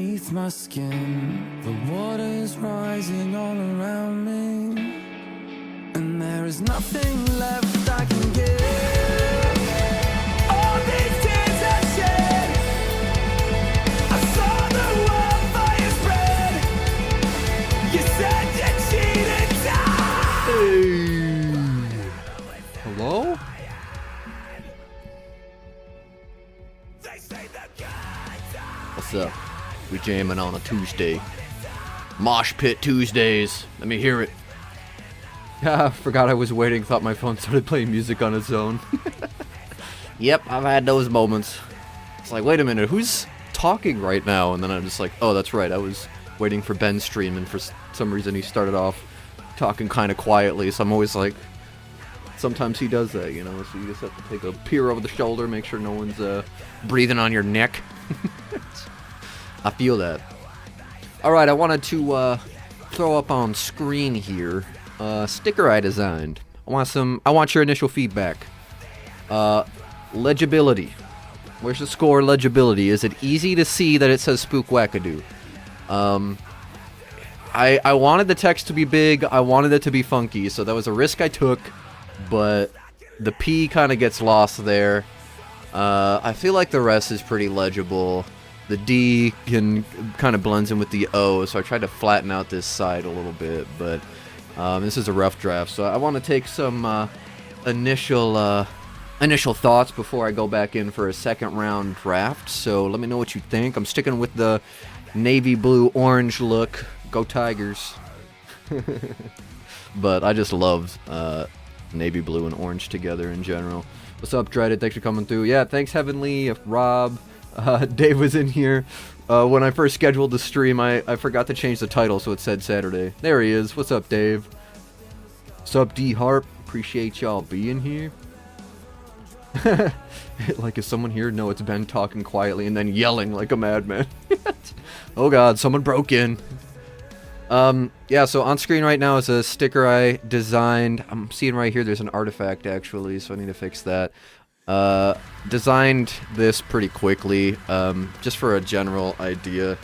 beneath my skin. The water is rising all around me, and there is nothing left I can give. All these tears I shed, I saw the wildfire spread. You said you cheated time. Hello? What's up? We jamming on a Tuesday. Mosh Pit Tuesdays. Let me hear it. Yeah, forgot I was waiting. Thought my phone started playing music on its own. Yep, I've had those moments. It's like, wait a minute, who's talking right now? And then I'm just like, oh, that's right. I was waiting for Ben's stream, and for some reason he started off talking kind of quietly. So I'm always like, sometimes he does that, you know. So you just have to take a peer over the shoulder, make sure no one's breathing on your neck. I feel that. Alright, I wanted to throw up on screen here a sticker I designed. I want your initial feedback. Legibility. Where's the score legibility? Is it easy to see that it says Spook Wackadoo? I wanted the text to be big, I wanted it to be funky, so that was a risk I took, but the P kind of gets lost there. I feel like the rest is pretty legible. The D kind of blends in with the O, so I tried to flatten out this side a little bit, but this is a rough draft, so I want to take some initial thoughts before I go back in for a second round draft. So let me know what you think. I'm sticking with the navy blue orange look. Go Tigers. But I just loved navy blue and orange together in general. What's up, Dreaded? Thanks for coming through. Yeah, thanks, Heavenly, Rob. Dave was in here. When I first scheduled the stream, I forgot to change the title, so it said Saturday. There he is. What's up, Dave? What's up, D-Harp? Appreciate y'all being here. Like, is someone here? No, it's Ben talking quietly and then yelling like a madman. Oh god, someone broke in. Yeah, so on screen right now is a sticker I designed. I'm seeing right here there's an artifact, actually, so I need to fix that. Designed this pretty quickly, just for a general idea.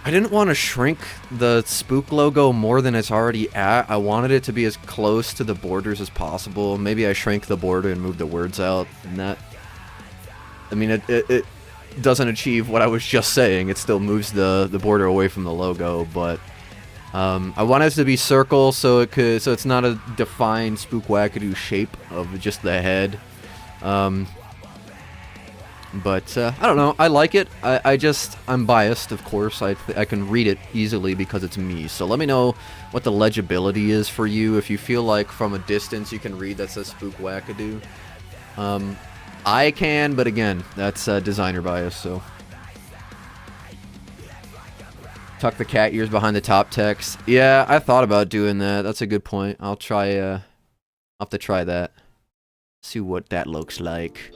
I didn't want to shrink the Spook logo more than it's already at. I wanted it to be as close to the borders as possible. Maybe I shrank the border and moved the words out, and that... I mean, it doesn't achieve what I was just saying. It still moves the border away from the logo, but... I want it to be circle, so it's not a defined Spook Wackadoo shape of just the head. But I don't know, I like it. I'm biased, of course. I can read it easily because it's me. So let me know what the legibility is for you. If you feel like from a distance you can read that says Spook Wackadoo. I can, but again, that's designer bias, so. Tuck the cat ears behind the top text. Yeah, I thought about doing that. That's a good point. I'll have to try that. See what that looks like.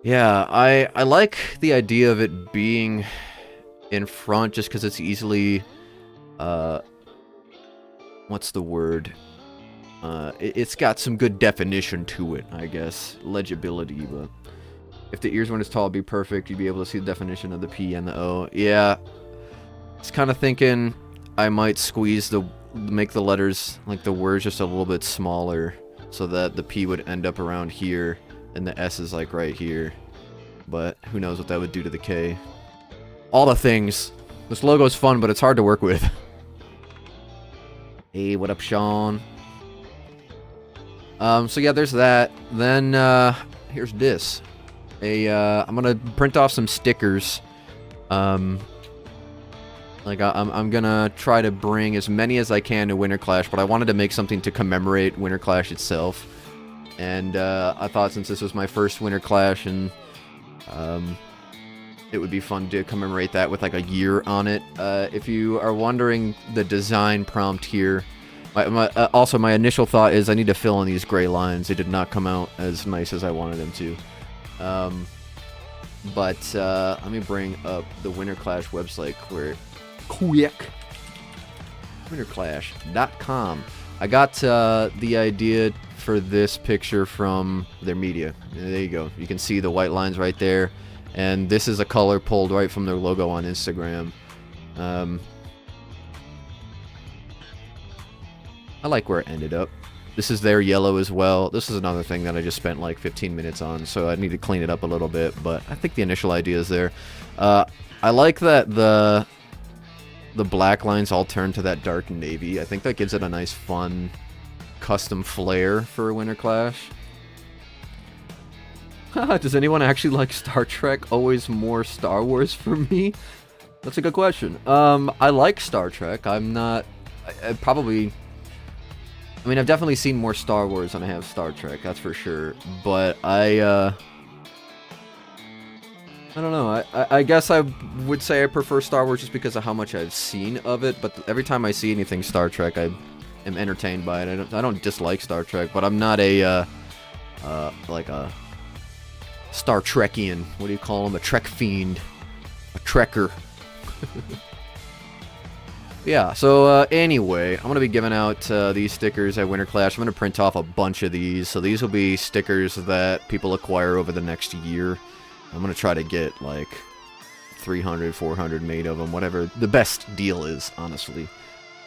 Yeah, I like the idea of it being in front just because it's easily, what's the word? It's got some good definition to it, I guess. Legibility, but if the ears weren't as tall, it'd be perfect. You'd be able to see the definition of the P and the O. Yeah, I was kind of thinking I might make the letters, like the words, just a little bit smaller, so that the P would end up around here, and the S is like right here. But who knows what that would do to the K. All the things. This logo's fun, but it's hard to work with. Hey, what up, Sean? So yeah, there's that. Then, here's this. I'm gonna print off some stickers. Like, I'm gonna try to bring as many as I can to Winter Clash, but I wanted to make something to commemorate Winter Clash itself. And, I thought since this was my first Winter Clash, and, it would be fun to commemorate that with, like, a year on it. If you are wondering the design prompt here, also my initial thought is I need to fill in these gray lines. They did not come out as nice as I wanted them to. But, let me bring up the Winter Clash website quick. winterclash.com. I got the idea for this picture from their media. There you go. You can see the white lines right there. And this is a color pulled right from their logo on Instagram. I like where it ended up. This is their yellow as well. This is another thing that I just spent like 15 minutes on, so I need to clean it up a little bit, but I think the initial idea is there. I like that the black lines all turn to that dark navy. I think that gives it a nice, fun, custom flair for a Winter Clash. Does anyone actually like Star Trek? Always more Star Wars for me? That's a good question. I like Star Trek. I'm not... I probably... I mean, I've definitely seen more Star Wars than I have Star Trek, that's for sure. But I don't know. I guess I would say I prefer Star Wars just because of how much I've seen of it. But every time I see anything Star Trek, I am entertained by it. I don't dislike Star Trek, but I'm not a like a Star Trekian. What do you call him? A Trek fiend, a Trekker. Yeah, so anyway, I'm going to be giving out these stickers at Winter Clash. I'm going to print off a bunch of these. So these will be stickers that people acquire over the next year. I'm going to try to get like 300, 400 made of them, whatever the best deal is, honestly.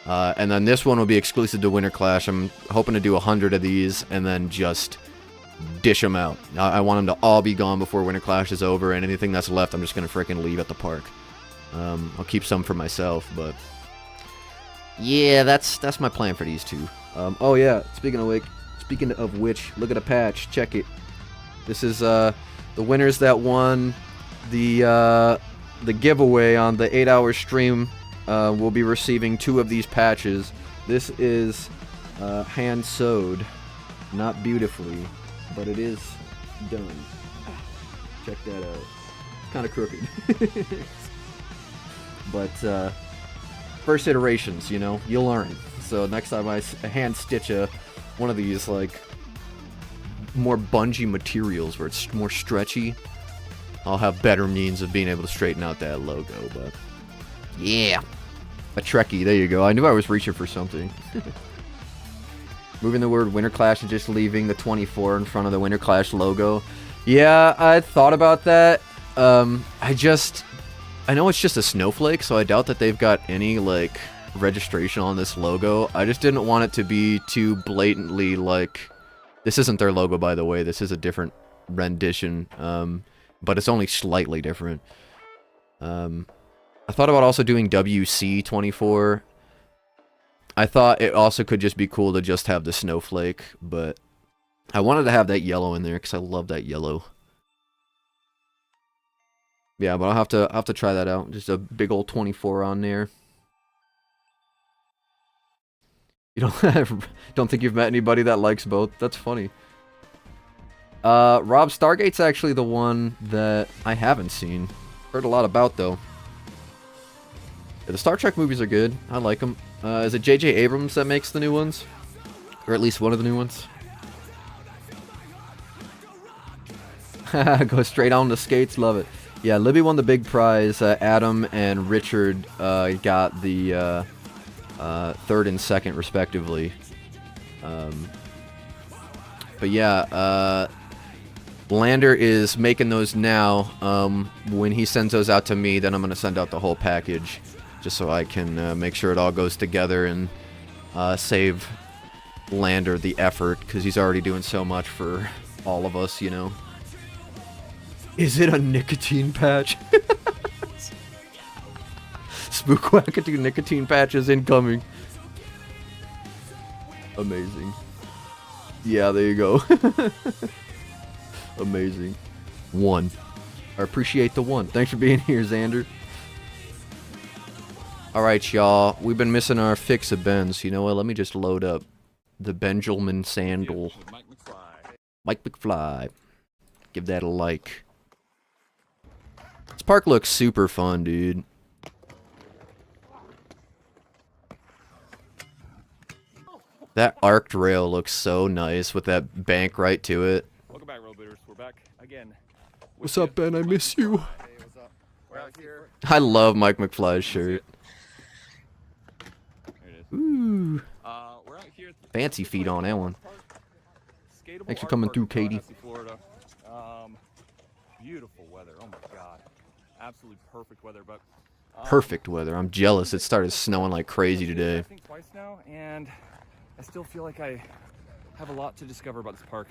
And then this one will be exclusive to Winter Clash. I'm hoping to do 100 of these and then just dish them out. I want them to all be gone before Winter Clash is over, and anything that's left I'm just going to freaking leave at the park. I'll keep some for myself, but... yeah, that's my plan for these two. Oh yeah, speaking of which, look at the patch. Check it. This is the winners that won the giveaway on the 8-hour stream. Will be receiving 2 of these patches. This is hand sewed, not beautifully, but it is done. Check that out. Kind of crooked, but. First iterations, you know, you'll learn. So next time I hand stitch one of these, like, more bungee materials where it's more stretchy, I'll have better means of being able to straighten out that logo, but... yeah! A Trekkie, there you go. I knew I was reaching for something. Moving the word Winter Clash and just leaving the 24 in front of the Winter Clash logo. Yeah, I thought about that. I know it's just a snowflake, so I doubt that they've got any, like, registration on this logo. I just didn't want it to be too blatantly, like... this isn't their logo, by the way. This is a different rendition, but it's only slightly different. I thought about also doing WC24. I thought it also could just be cool to just have the snowflake, but I wanted to have that yellow in there, because I love that yellow. Yeah, but I'll have to try that out. Just a big old 24 on there. You don't think you've met anybody that likes both? That's funny. Rob, Stargate's actually the one that I haven't seen. Heard a lot about, though. Yeah, the Star Trek movies are good. I like them. Is it J.J. Abrams that makes the new ones? Or at least one of the new ones? Go straight on the skates, love it. Yeah, Libby won the big prize. Adam and Richard got the third and second, respectively. But yeah, Lander is making those now. When he sends those out to me, then I'm going to send out the whole package, just so I can make sure it all goes together and save Lander the effort, because he's already doing so much for all of us, you know. Is it a nicotine patch? Spookwackadoo nicotine patches incoming. Amazing. Yeah, there you go. Amazing. 1. I appreciate the 1. Thanks for being here, Xander. Alright, y'all. We've been missing our fix of Bens. You know what? Let me just load up the Benjamin Sandal. Mike McFly. Give that a like. This park looks super fun, dude. That arced rail looks so nice with that bank right to it. Welcome back, Roadbitters. We're back again. What's up, Ben? I miss you. Hey, what's up? We're out here. I love Mike McFly's shirt. There it is. Ooh. We're out here. Fancy feet on that one. Thanks for coming through, Katie. beautiful weather. Oh my God, absolutely perfect weather. But Perfect weather. I'm jealous. It started snowing like crazy I today. think twice now, and I still feel like I have a lot to discover about this park,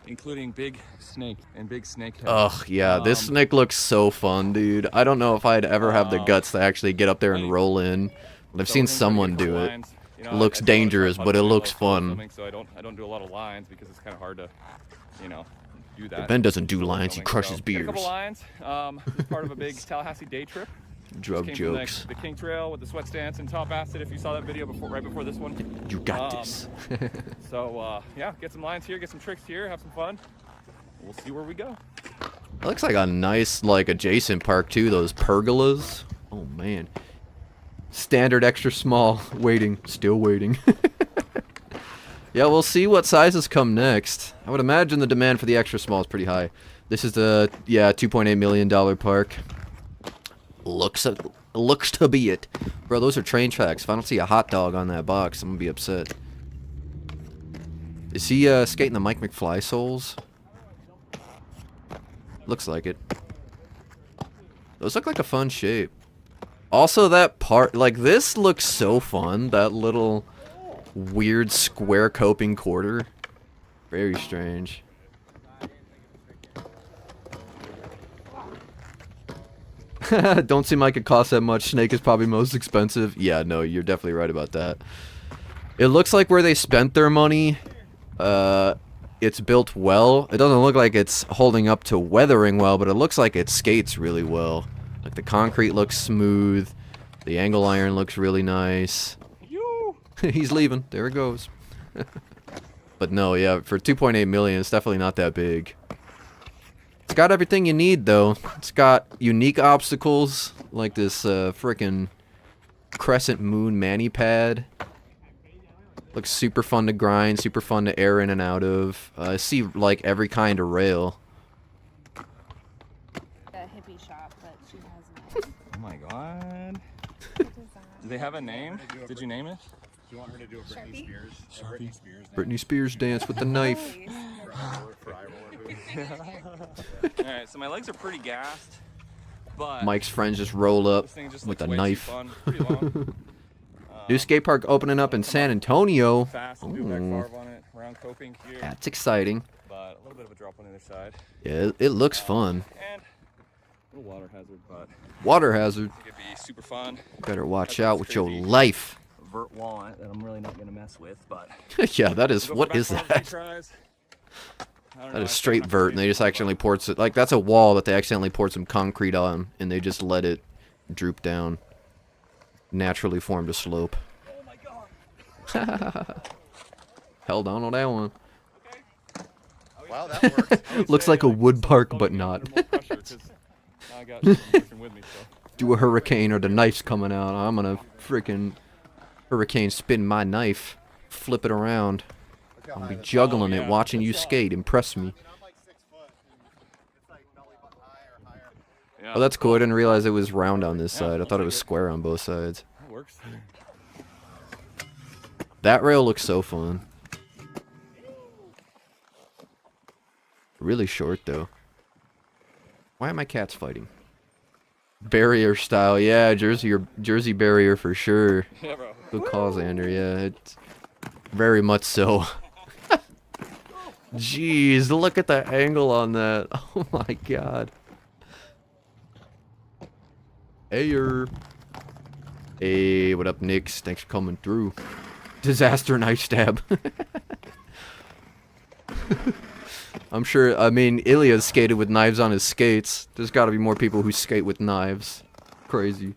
including big snake and big snake head. Ugh, yeah, this snake looks so fun, dude. I don't know if I'd ever have the guts to actually get up there and roll in, but I've seen someone do it. You know, It looks I dangerous, try but it to looks solo fun. filming, so I don't do a lot of lines because it's kind of hard to, you know, do that. Ben doesn't do lines, he Filming, crushes so, got a beers. couple lines. This is part of a big Tallahassee day trip. Drug Just came from jokes. the King Trail with the sweat stance and top acid. If you saw that video right before this one. You got this. So yeah, get some lines here, get some tricks here, have some fun. We'll see where we go. It looks like a nice, like, adjacent park, too. Those pergolas. Oh, man. Standard extra small. Waiting. Still waiting. Yeah, we'll see what sizes come next. I would imagine the demand for the extra small is pretty high. This is the, yeah, $2.8 million park. Looks to be it. Bro, those are train tracks. If I don't see a hot dog on that box, I'm gonna be upset. Is he skating the Mike McFly soles? Looks like it. Those look like a fun shape. Also, that part, like, this looks so fun. That little weird square coping quarter. Very strange. Don't seem like it costs that much. Snake is probably most expensive. Yeah, no, you're definitely right about that. It looks like where they spent their money, it's built well. It doesn't look like it's holding up to weathering well, but it looks like it skates really well. Like, the concrete looks smooth. The angle iron looks really nice. He's leaving. There it goes. But no, yeah, for 2.8 million, it's definitely not that big. It's got everything you need, though. It's got unique obstacles, like this frickin' crescent moon mani pad. Looks super fun to grind, super fun to air in and out of. I see, like, every kind of rail. The hippie shop, but she has one. Oh my God. Do they have a name? Did you name it? Do you want her to do a Britney Spears? Britney Spears. Britney Spears dance with the knife. Alright, so my legs are pretty gassed, but Mike's friends just roll up this thing just with looks a way too knife. fun, pretty long. New skate park opening up in San Antonio. Fast and do a back carve on it, round coping here, That's exciting. but a little bit of a drop on the other side. Yeah, it looks fun. And a little water hazard, but Water hazard. I think it'd be super fun. Better watch out with your life. Vert walnut that I'm really not gonna mess with, but Yeah, that is. we'll go What for is back carves, that? retries. I don't That know, is I straight think vert, and they just accidentally poured some, like, that's a wall that they accidentally poured some concrete on, and they just let it droop down. Naturally formed a slope. Oh my God. Held on that one. Wow, that worked. Looks like a wood park, but not. I got some motion with me, so. Do a hurricane or the knife's coming out. I'm gonna freaking hurricane spin my knife, flip it around. I'll be juggling it, watching you skate. Impress me. I'm like 6 foot, and it's like belly button high or higher. Yeah, Oh, that's cool. I didn't realize it was round on this side. I thought it was square on both sides. that works. That rail looks so fun. Really short, though. Why are my cats fighting? Barrier style, yeah, Jersey barrier for sure. Yeah, bro. Good call, Xander. Yeah, it's very much so. Jeez, look at the angle on that. Oh my God. Hey, hey, what up, Nix? Thanks for coming through. Disaster knife stab. I'm sure, I mean, Ilya skated with knives on his skates. There's got to be more people who skate with knives. Crazy.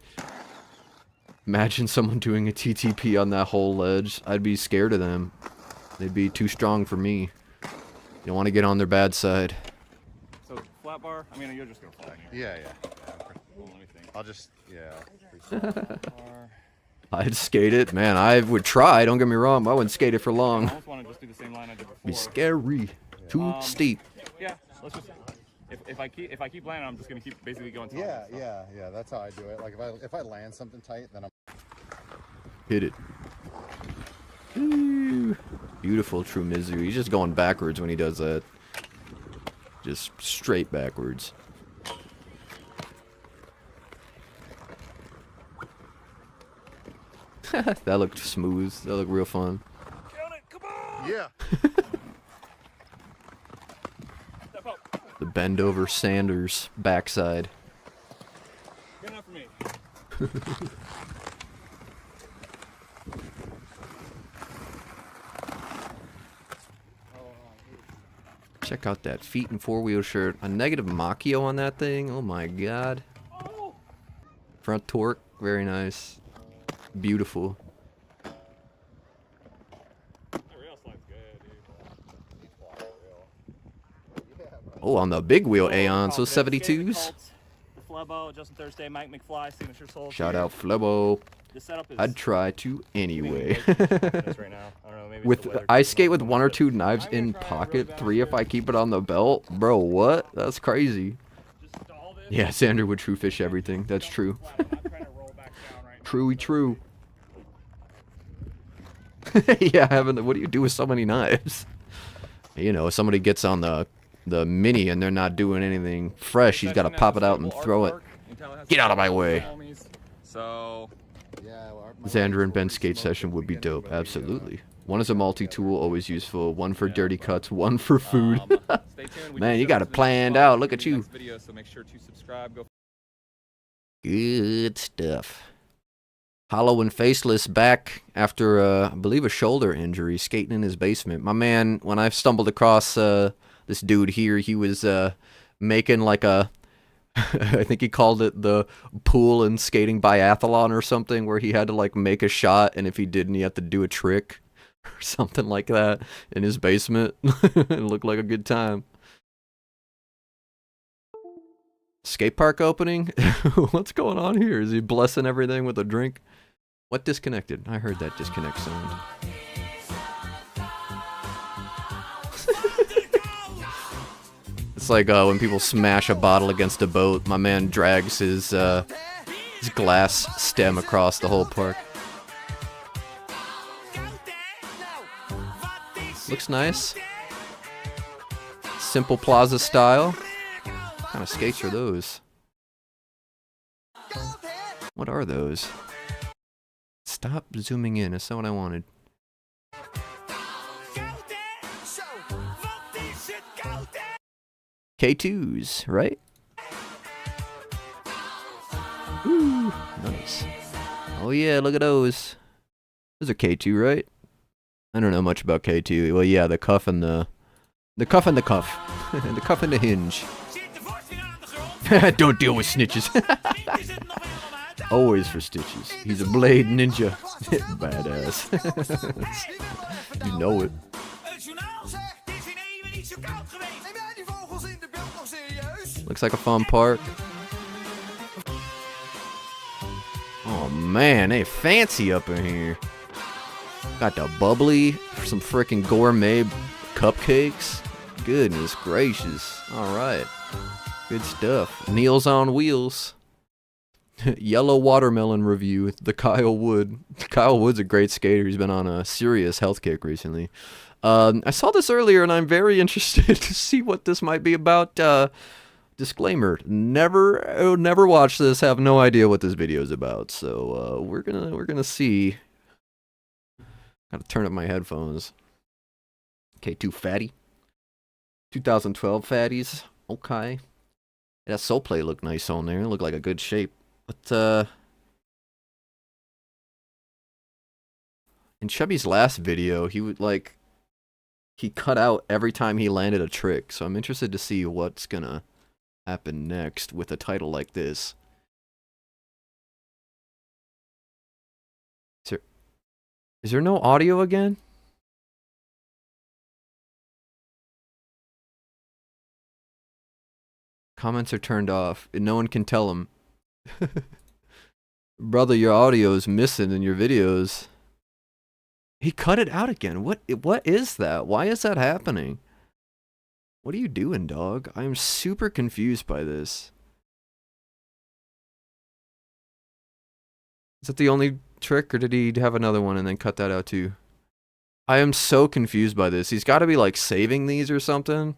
Imagine someone doing a TTP on that whole ledge. I'd be scared of them. They'd be too strong for me. You don't want to get on their bad side. So flat bar. I mean, you're just gonna fall. Yeah. Well, let me think. I'll just, yeah. Flat bar. I'd skate it. Man, I would try. Don't get me wrong. But I wouldn't skate it for I long. almost want to just do the same line I did before. Be scary. Too steep. Yeah. Let's just. If I keep landing, I'm just gonna keep basically going. Yeah. That's how I do it. Like if I land something tight, then I'm. Hit it. Ooh. Beautiful True Mizu. He's just going backwards when he does that. Just straight backwards. That looked smooth. That looked real fun. Count it, come on! Yeah. Step up. The bend over Sanders backside. Good enough for me. Check out that feet and four-wheel shirt. A negative Machio on that thing. Oh my god. Front torque, very nice. Beautiful. That rail slide's good, dude. Oh, on the big wheel Aeons, those Confidence. 72s. The Flebo, Justin Thursday, Mike McFly, signature soul. Shout out Flebo. The setup is I'd try to anyway. right now. I don't know, maybe it's With the weather I too, skate with but one or two knives in pocket, 3 if I keep it on the belt. Bro, what? That's crazy. just stall this. Yeah, Sander would true fish everything. That's true. I'm not trying to roll back down right now. Truly true. Yeah, what do you do with so many knives? You know, if somebody gets on the Minnie and they're not doing anything fresh, he's got to pop it out and throw it. Get out of my way. So, Yeah. Xander and Ben's skate session would be dope. Absolutely. One is a multi-tool, always useful. One for dirty cuts, one for food. stay tuned. We Man, do you show got it up to the next planned spot out. Look in at the you. next video, so make sure to subscribe. Go Good stuff. Hollow and Faceless back after, I believe, a shoulder injury, skating in his basement. My man, when I stumbled across this dude here, he was making like a, I think he called it the pool and skating biathlon or something, where he had to like make a shot, and if he didn't, he had to do a trick or something like that in his basement. It looked like a good time. Skate park opening? What's going on here? Is he blessing everything with a drink? What disconnected? I heard that disconnect sound. It's like when people smash a bottle against a boat. My man drags his glass stem across the whole park. Looks nice. Simple Plaza style. What kind of skates are those? What are those? Stop zooming in. That's not what I wanted. K2s, right? Ooh, nice. Oh yeah, look at those. Those are K2, right? I don't know much about K2. Well, yeah, the cuff and the cuff and the cuff. The cuff and the hinge. Don't deal with snitches. Always for stitches. He's a blade ninja. Badass. You know it. Looks like a fun park. Oh man, they fancy up in here. Got the bubbly, some freaking gourmet cupcakes. Goodness gracious. Alright. Good stuff. Neil's on Wheels. Yellow Watermelon review with the Kyle Wood. Kyle Wood's a great skater. He's been on a serious health kick recently. I saw this earlier and I'm very interested to see what this might be about. Disclaimer: never watch this. Have no idea what this video is about. So we're gonna see. Gotta turn up my headphones. K2 fatty. 2012 fatties. Okay. That soul plate looked nice on there. It looked like a good shape. But in Chubby's last video, he would he cut out every time he landed a trick. So I'm interested to see what's gonna happen next with a title like this. Is there no audio again? Comments are turned off, and no one can tell him. Brother, your audio is missing in your videos. He cut it out again. What is that? Why is that happening? What are you doing, dog? I am super confused by this. Is that the only trick, or did he have another one and then cut that out too? I am so confused by this. He's got to be like saving these or something.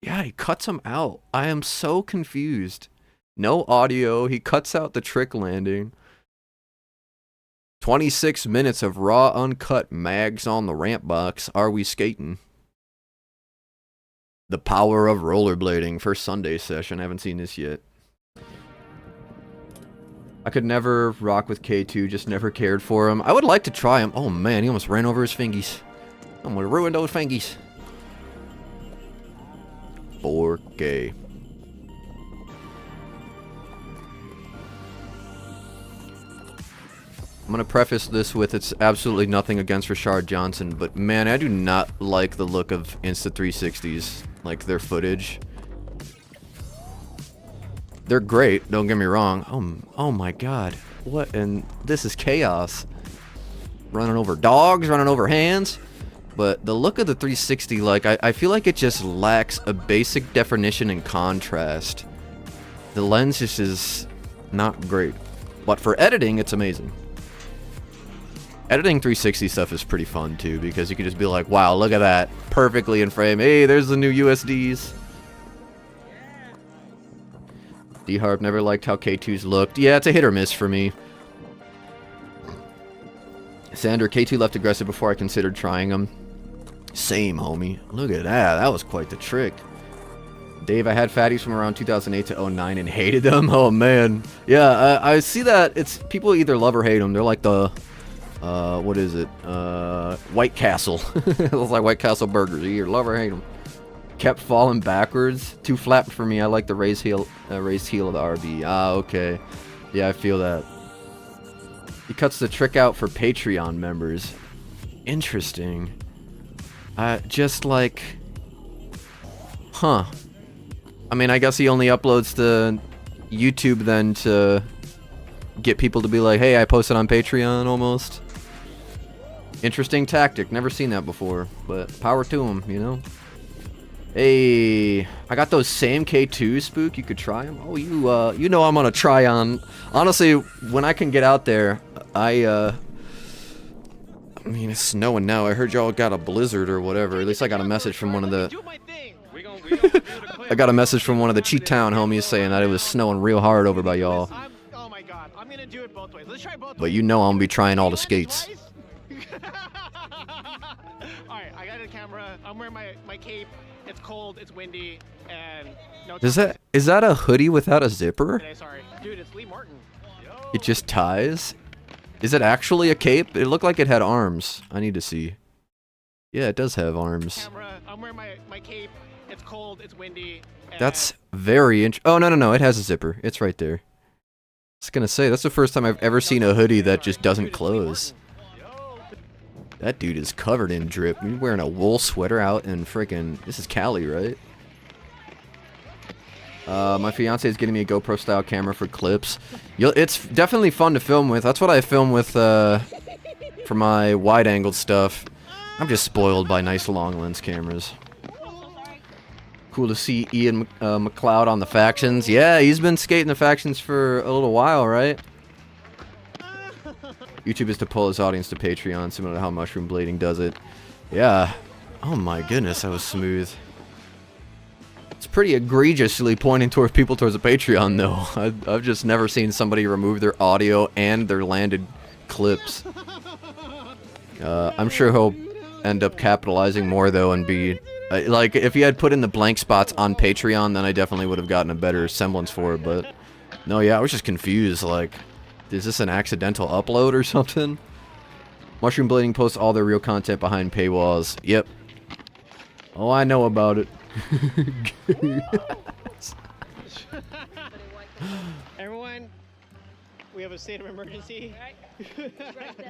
Yeah, he cuts them out. I am so confused. No audio. He cuts out the trick landing. 26 minutes of raw, uncut mags on the ramp box. Are we skating? The power of rollerblading. First Sunday session. I haven't seen this yet. I could never rock with K2. Just never cared for him. I would like to try him. Oh man, he almost ran over his fingies. I'm gonna ruin those fingies. 4K. I'm gonna preface this with it's absolutely nothing against Rashard Johnson, but man, I do not like the look of Insta360s, like their footage. They're great, don't get me wrong. Oh my god. What? And this is chaos. Running over dogs, running over hands. But the look of the 360, like, I feel like it just lacks a basic definition and contrast. The lens just is not great. But for editing, it's amazing. Editing 360 stuff is pretty fun too, because you can just be like, wow, look at that. Perfectly in frame. Hey, there's the new USDs. D-Harp never liked how K2s looked. Yeah, it's a hit or miss for me. Sander, K2 left aggressive before I considered trying them. Same, homie. Look at that. That was quite the trick. Dave, I had fatties from around 2008 to 09 and hated them. Oh, man. Yeah, I see that. It's people either love or hate them. They're like the... what is it? White Castle. It looks like White Castle burgers. You either love or hate them. Kept falling backwards. Too flat for me. I like the raised heel of the RB. Ah, okay. Yeah, I feel that. He cuts the trick out for Patreon members. Interesting. Just like... Huh. I mean, I guess he only uploads to YouTube then to get people to be like, hey, I posted on Patreon almost. Interesting tactic. Never seen that before. But power to him, you know? Hey, I got those same K2s, Spook. You could try them. Oh, you know I'm gonna try on. Honestly, when I can get out there, I mean, it's snowing now. I heard y'all got a blizzard or whatever. At least I got a message from one of the... I got a message from one of the Cheat Town homies saying that it was snowing real hard over by y'all. Oh my god, I'm gonna do it both ways. Let's try both But you know I'm gonna be trying all the skates. Alright, I got a camera. I'm wearing my cape. It's cold, it's windy, and no... Is that a hoodie without a zipper? Sorry. Dude, it's Lee Martin. It just ties? Is it actually a cape? It looked like it had arms. I need to see. Yeah, it does have arms. I'm wearing my cape. It's cold, it's windy. That's very oh, no. It has a zipper. It's right there. I was gonna say, that's the first time I've ever seen a hoodie that just doesn't close. That dude is covered in drip. He's wearing a wool sweater out in freaking... This is Cali, right? My fiance is getting me a GoPro style camera for clips. It's definitely fun to film with. That's what I film with for my wide-angled stuff. I'm just spoiled by nice long lens cameras. Cool to see Ian McLeod on the factions. Yeah, he's been skating the factions for a little while, right? YouTube is to pull his audience to Patreon, similar to how mushroom blading does it. Yeah. Oh my goodness, that was smooth. It's pretty egregiously pointing toward people towards a Patreon, though. I've just never seen somebody remove their audio and their landed clips. I'm sure he'll end up capitalizing more, though, and be... like, if he had put in the blank spots on Patreon, then I definitely would have gotten a better semblance for it, but... No, yeah, I was just confused, like... Is this an accidental upload or something? Mushroom Blading posts all their real content behind paywalls. Yep. Oh, I know about it. Everyone, we have a state of emergency.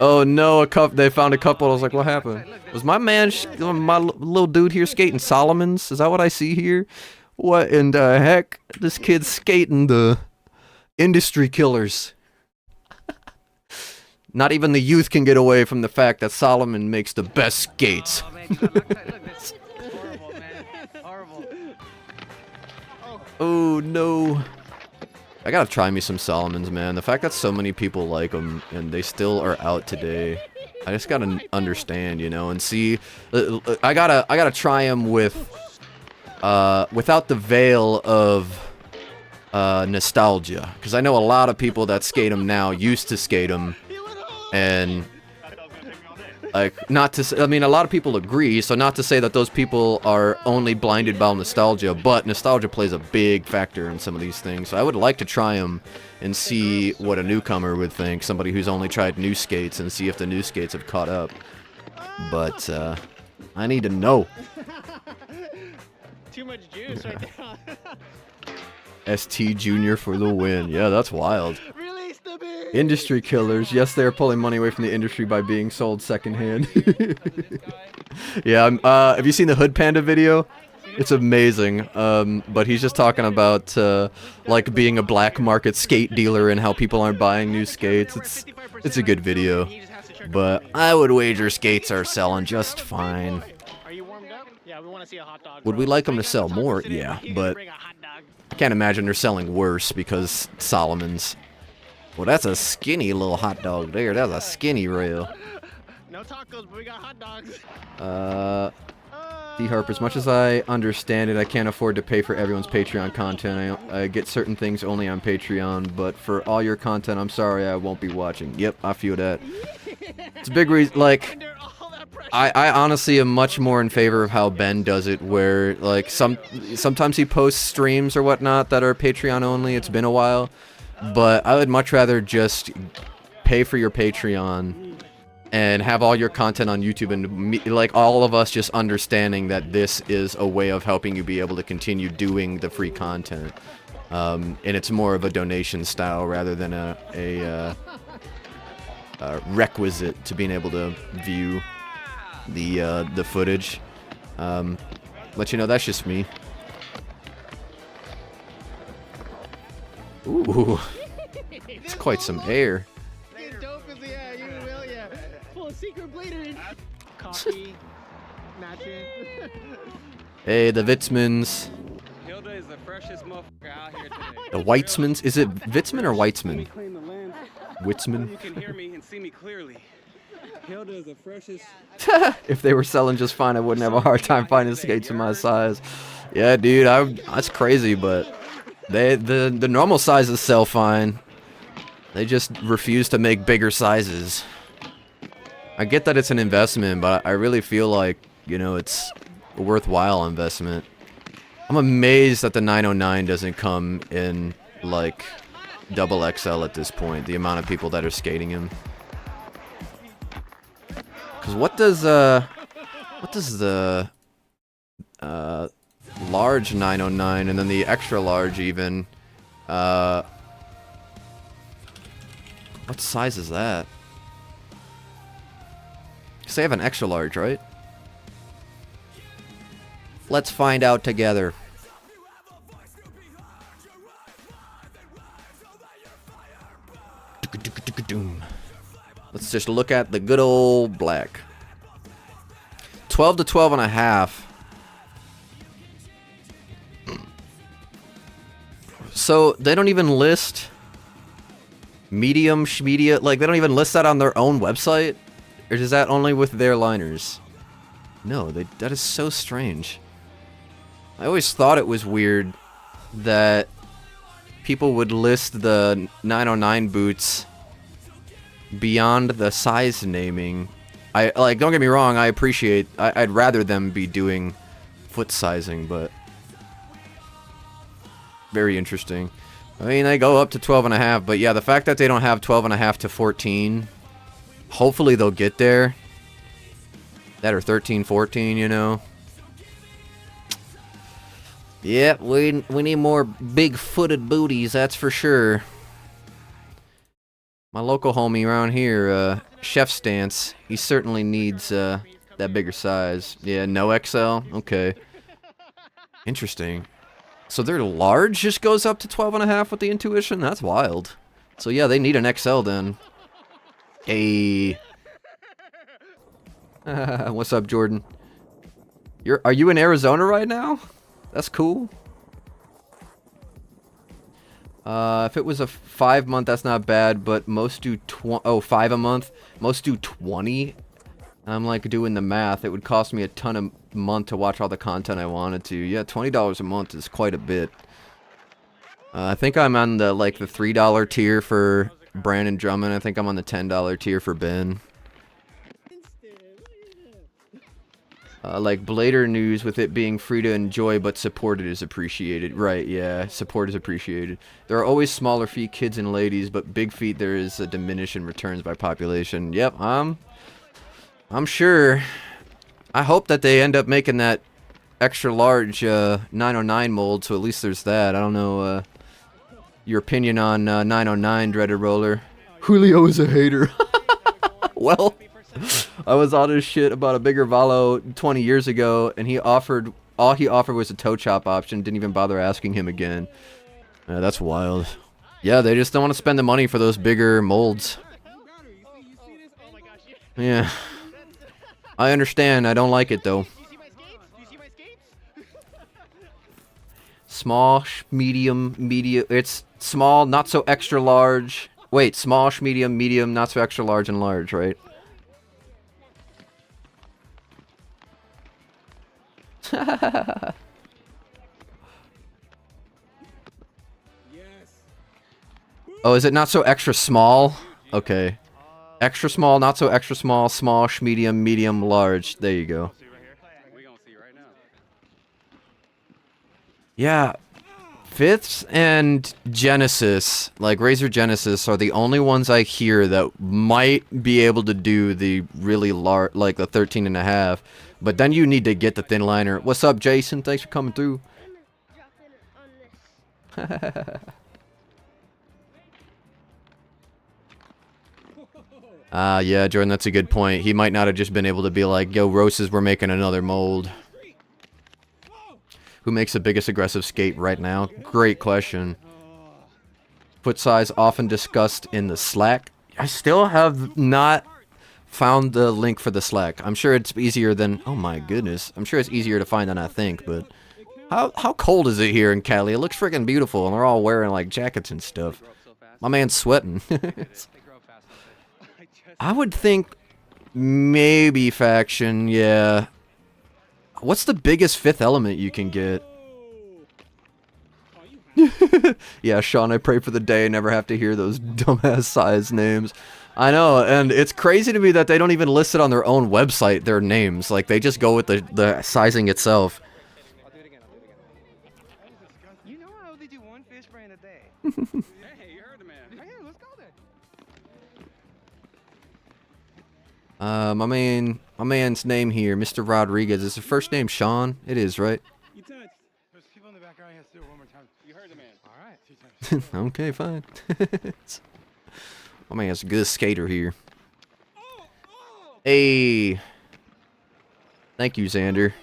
Oh no, they found a couple. I was like, what happened? Was my man, my little dude here skating Solomons? Is that what I see here? What in the heck? This kid's skating the industry killers. Not even the youth can get away from the fact that Solomon makes the best skates. Oh, man, look, this is horrible, man. Horrible. Oh no. I gotta try me some Solomons, man. The fact that so many people like them and they still are out today, I just gotta understand, you know, and see. I gotta try them with, without the veil of nostalgia, because I know a lot of people that skate them now used to skate them And like, not to say, I mean, a lot of people agree, so not to say that those people are only blinded by nostalgia, but nostalgia plays a big factor in some of these things. So I would like to try them and see what a newcomer would think, somebody who's only tried new skates, and see if the new skates have caught up. But I need to know. Too much juice right there. ST Junior for the win. Yeah, that's wild. Release the beast. Industry killers. Yes, they are pulling money away from the industry by being sold secondhand. Yeah, have you seen the Hood Panda video? It's amazing. But he's just talking about like being a black market skate dealer and how people aren't buying new skates. It's a good video. But I would wager skates are selling just fine. Are you warmed up? Yeah, we want to see a hot dog. Would we like them to sell more? Yeah, but I can't imagine they're selling worse because Solomon's. Well, that's a skinny little hot dog there. That's a skinny rail. No tacos, but we got hot dogs. D. Harper, as much as I understand it, I can't afford to pay for everyone's Patreon content. I get certain things only on Patreon, but for all your content, I'm sorry I won't be watching. Yep, I feel that. It's a big reason, like, I honestly am much more in favor of how Ben does it, where, like, sometimes he posts streams or whatnot that are Patreon only. It's been a while, but I would much rather just pay for your Patreon and have all your content on YouTube, and like all of us just understanding that this is a way of helping you be able to continue doing the free content. And it's more of a donation style rather than a requisite to being able to view the footage. But you know, that's just me. Ooh, it's quite some air. Secret bleeding. Coffee. Matching. Hey, the Vitzmans. Hilda is the freshest motherfucker out here today. The Weitzmans? Is it Vitzman or Weitzman? Witzman? You can hear me and see me clearly. Hilda is the freshest. If they were selling just fine, I wouldn't have a hard time finding skates in my size. Yeah, dude, that's crazy, but the normal sizes sell fine. They just refuse to make bigger sizes. I get that it's an investment, but I really feel like, you know, it's a worthwhile investment. I'm amazed that the 909 doesn't come in, like, double XL at this point, the amount of people that are skating him. Because what does the large 909 and then the extra large even, what size is that? Because they have an extra large, right? Let's find out together. Let's just look at the good old black. 12 to 12 and a half. So they don't even list medium, schmedia, like they don't even list that on their own website? Or is that only with their liners? No, that is so strange. I always thought it was weird that people would list the 909 boots beyond the size naming. Like, don't get me wrong, I appreciate, I'd rather them be doing foot sizing, but very interesting. I mean, they go up to 12 and a half, but yeah, the fact that they don't have 12 and a half to 14, hopefully they'll get there. That or 13, 14, you know. Yeah, we need more big-footed booties, that's for sure. My local homie around here, Chef Stance, he certainly needs that bigger size. Yeah, no XL? Okay. Interesting. So their large just goes up to 12 and a half with the Intuition? That's wild. So yeah, they need an XL then. Hey. What's up, Jordan? Are you in Arizona right now? That's cool. If it was a 5-month, that's not bad, but most do 5 a month. Most do 20. I'm like doing the math. It would cost me a ton a month to watch all the content I wanted to. Yeah, $20 a month is quite a bit. I think I'm on the $3 tier for Brandon Drummond. I think I'm on the $10 tier for Ben. Like Blader News, with it being free to enjoy, but supported is appreciated. Right, yeah, support is appreciated. There are always smaller feet, kids and ladies, but big feet there is a diminish in returns by population. Yep, I'm sure. I hope that they end up making that extra large 909 mold, so at least there's that. I don't know your opinion on 909, Dreaded Roller. Julio is a hater. Well, I was on his shit about a bigger Valo 20 years ago, and all he offered was a toe chop option. Didn't even bother asking him again. That's wild. Yeah, they just don't want to spend the money for those bigger molds. Yeah. I understand. I don't like it, though. Small, medium, it's small, not so extra large. Wait, small, medium, medium, not so extra large, and large, right? Oh, is it not so extra small? Okay. Extra small, not so extra small, small, medium, medium, large. There you go. Yeah. Fifths and Genesis, like Razor Genesis, are the only ones I hear that might be able to do the really large, like the 13.5. But then you need to get the thin liner. What's up, Jason? Thanks for coming through. Yeah, Jordan, that's a good point. He might not have just been able to be like, yo, Roses, we're making another mold. Who makes the biggest aggressive skate right now? Great question. Foot size often discussed in the Slack. I still have not found the link for the Slack. I'm sure it's easier than... Oh my goodness. I'm sure it's easier to find than I think, but... How cold is it here in Cali? It looks freaking beautiful, and they're all wearing, like, jackets and stuff. My man's sweating. I would think... Maybe Faction, yeah. What's the biggest fifth element you can get? Yeah, Sean, I pray for the day I never have to hear those dumbass size names. I know, and it's crazy to me that they don't even list it on their own website, their names. Like, they just go with the sizing itself. You know I only do one fish brain a day. Hey, you heard the man. Hey, let's go then. My man's name here, Mr. Rodriguez. Is his first name Sean? It is, right? There's people in the background. He has to do it one more time. You heard the man. All right. Okay, fine. My man's a good skater here. Hey. Thank you, Xander.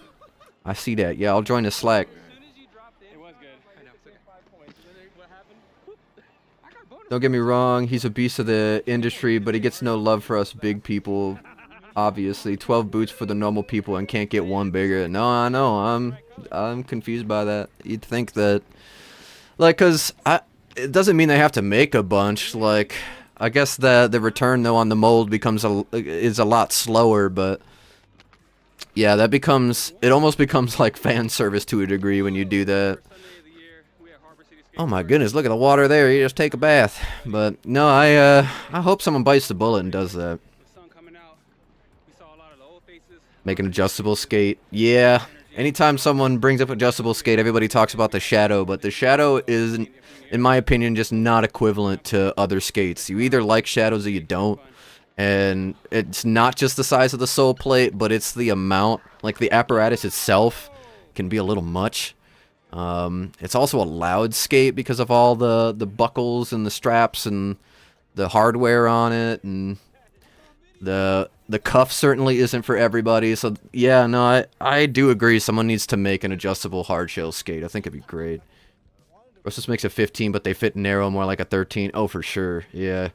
I see that. Yeah, I'll join the Slack. It was good. I know. What happened? Don't get me wrong, he's a beast of the industry, but he gets no love for us big people. Obviously, 12 boots for the normal people and can't get one bigger. No, I know. I'm confused by that. You'd think that, like, cause it doesn't mean they have to make a bunch. Like, I guess the return though on the mold is a lot slower, but yeah, it almost becomes like fan service to a degree when you do that. Oh my goodness, look at the water there. You just take a bath. But no, I hope someone bites the bullet and does that. Make an adjustable skate. Yeah. Anytime someone brings up adjustable skate, everybody talks about the Shadow, but the Shadow is, in my opinion, just not equivalent to other skates. You either like Shadows or you don't. And it's not just the size of the sole plate, but it's the amount. Like, the apparatus itself can be a little much. It's also a loud skate because of all the buckles and the straps and the hardware on it, and the cuff certainly isn't for everybody. So yeah, no, I do agree someone needs to make an adjustable hardshell skate. I think it'd be great. This makes a 15, but they fit narrow, more like a 13. Oh, for sure. Yeah.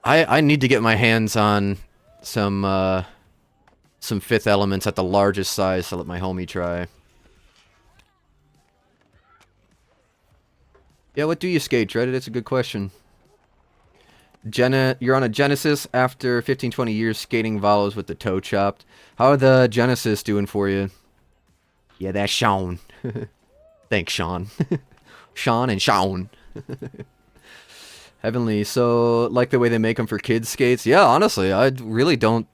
I need to get my hands on some fifth elements at the largest size to let my homie try. Yeah, what do you skate, Reddit? It's a good question. You're on a Genesis after 15-20 years skating Valos with the toe chopped. How are the Genesis doing for you? Yeah, that's Sean. Thanks, Sean. Sean and Sean. Heavenly, so like the way they make them for kids skates? Yeah, honestly, I really don't.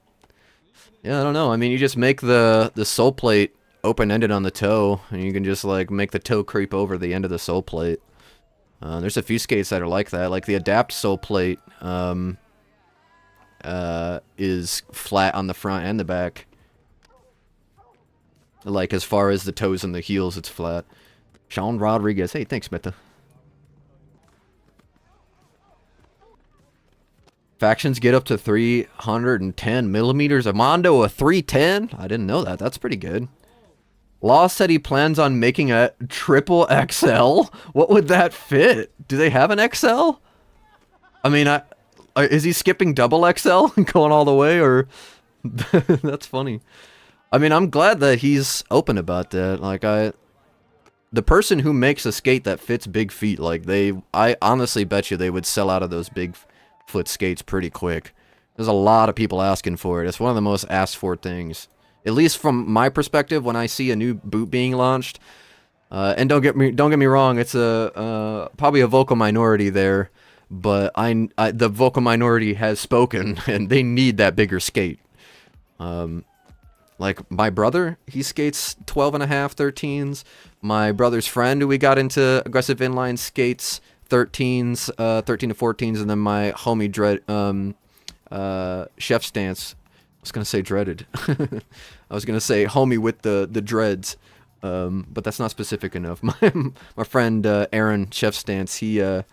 Yeah, I don't know. I mean, you just make the sole plate open-ended on the toe, and you can just like make the toe creep over the end of the sole plate. There's a few skates that are like that. Like the Adapt sole plate is flat on the front and the back. Like as far as the toes and the heels, it's flat. Sean Rodriguez, hey, thanks, Meta. Factions get up to 310 millimeters. Armando, a 310? I didn't know that. That's pretty good. Law said he plans on making a triple XL. What would that fit? Do they have an XL? I mean, is he skipping double XL and going all the way, or? That's funny. I mean, I'm glad that he's open about that. Like, the person who makes a skate that fits big feet, like I honestly bet you they would sell out of those big foot skates pretty quick. There's a lot of people asking for it. It's one of the most asked for things, at least from my perspective. When I see a new boot being launched, and don't get me wrong, it's probably a vocal minority there, but the vocal minority has spoken, and they need that bigger skate. Like my brother, he skates 12.5 13s. My brother's friend, who we got into aggressive inline skates, 13s, 13 to 14s, and then my homie Chef Stance. I was gonna say dreaded. I was gonna say homie with the dreads, but that's not specific enough. My friend Aaron Chef Stance, he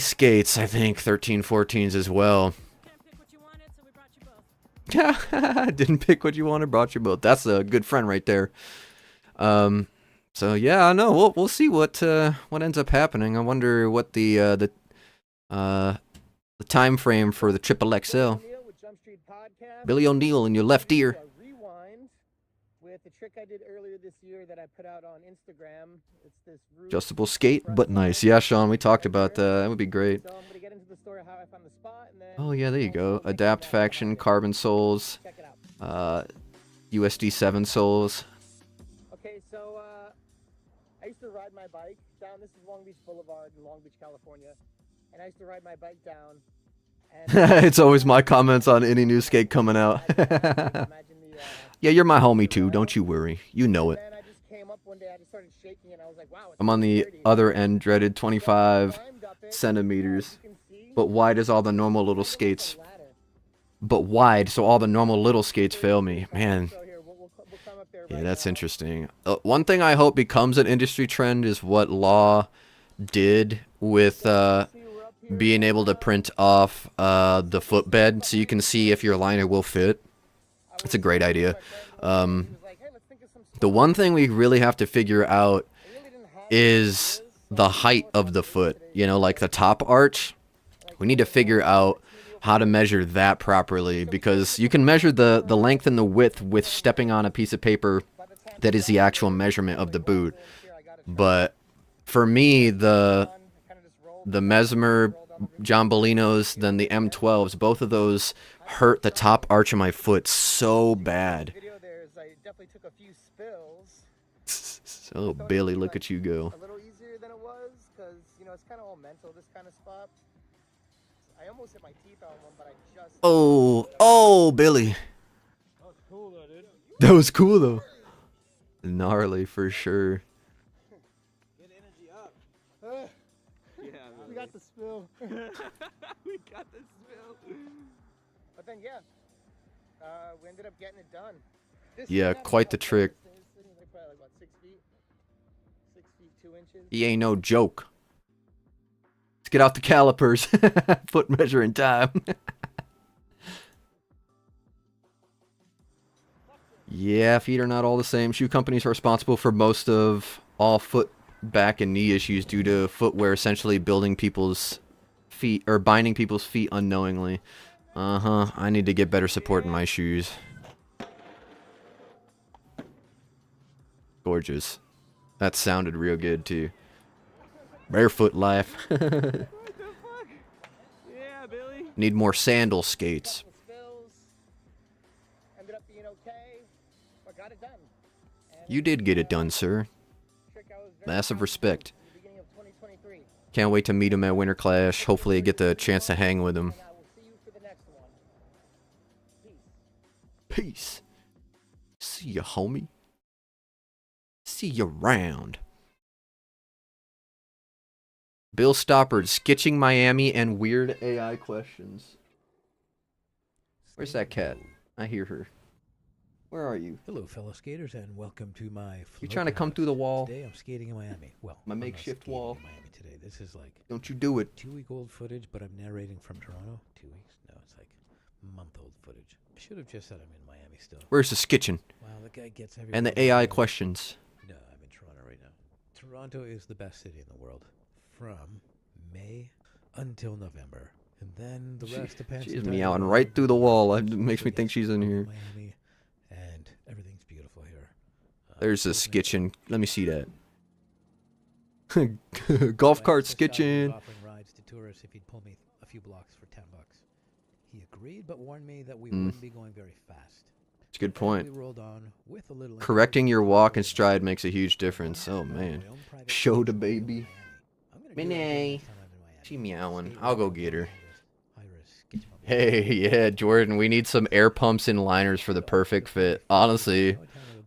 skates, I think, 13 14s as well. Yeah, didn't pick what you wanted, brought you both. That's a good friend right there. So yeah, I know we'll see what ends up happening. I wonder what the time frame for the triple XL. Billy O'Neill in your left ear. With the trick I did earlier this year that I put out on Instagram. It's this adjustable skate, but nice. Yeah, Sean, we talked about that. That would be great. So I'm gonna get into the story how I found the spot, and then oh yeah, there you go. Adapt Faction, carbon soles, USD 7 soles. Okay, so I used to ride my bike down. This is Long Beach Boulevard in Long Beach, California, and I used to ride my bike down. And it's always my comments on any new skate coming out. Yeah, you're my homie too. Don't you worry. You know it. I'm on the other end, dreaded 25 centimeters, but wide as all the normal little skates. But wide, so all the normal little skates fail me. Man. Yeah, that's interesting. One thing I hope becomes an industry trend is what Law did with being able to print off the footbed so you can see if your liner will fit. It's a great idea. The one thing we really have to figure out is the height of the foot. You know, like the top arch. We need to figure out how to measure that properly, because you can measure the length and the width with stepping on a piece of paper that is the actual measurement of the boot. But for me, the Mesmer John Bellino's, then the M12s, both of those hurt the top arch of my foot so bad. So Billy, look at you go. A little easier than it was, because you know it's kind of all mental. This kind of spot. I almost hit my teeth on one, but I just. Oh, Billy. That was cool though, dude. That was cool though. Gnarly for sure. Get energy up. Yeah, we got the spill. We got the spill. But then yeah, we ended up getting it done. Yeah, quite the trick. Like about 6 feet, 6 feet 2 inches. He ain't no joke. Let's get out the calipers. Foot measuring time. Yeah, feet are not all the same. Shoe companies are responsible for most of all foot, back, and knee issues due to footwear essentially building people's feet or binding people's feet unknowingly. I need to get better support in my shoes. Gorgeous. That sounded real good too. Barefoot life. What the fuck? Yeah, Billy. Need more sandal skates. Ended up being okay, but got it done. You did get it done, sir. Massive respect. Beginning of 2023. Can't wait to meet him at Winter Clash. Hopefully I get the chance to hang with him. And I will see you for the next one. Peace. Peace. See ya, homie. See you around. Bill Stoppard, Skitching Miami, and weird AI questions. Where's that cat? I hear her. Where are you? Hello, fellow skaters, and welcome to my. You trying to come through the wall? Today I'm skating in Miami. Well, My I'm not makeshift skating wall. in Miami today. This is like Don't you do it. 2-week-old footage, but I'm narrating from Toronto. 2 weeks? No, it's like month-old footage. I should have just said I'm in Miami still. Where's the skitching? Wow, the guy gets And everybody. the AI questions. No, I'm in Toronto right now. Toronto is the best city in the world from May until November, and then the rest depends. She's entirely meowing on right through the the wall. weather. It makes me So think yes, she's in here. Miami, and everything's beautiful here. There's the Listening- skitching. Let me see that. Golf cart This guy was skitching. offering rides to tourists if he'd pull me a few blocks for $10. He agreed, but warned me that we wouldn't be going very fast. It's a good And point. we rolled on with a little Correcting your encouragement walk from and stride makes a huge difference. Oh man. my own private Show the skateboard baby. in Miami. I'm gonna do that again Minnie. next time I'm in Miami. She meowing. Skate I'll go around get her. high-risk sketch mobile. Hey, yeah, Jordan, we need some air pumps and liners for the perfect fit. Honestly,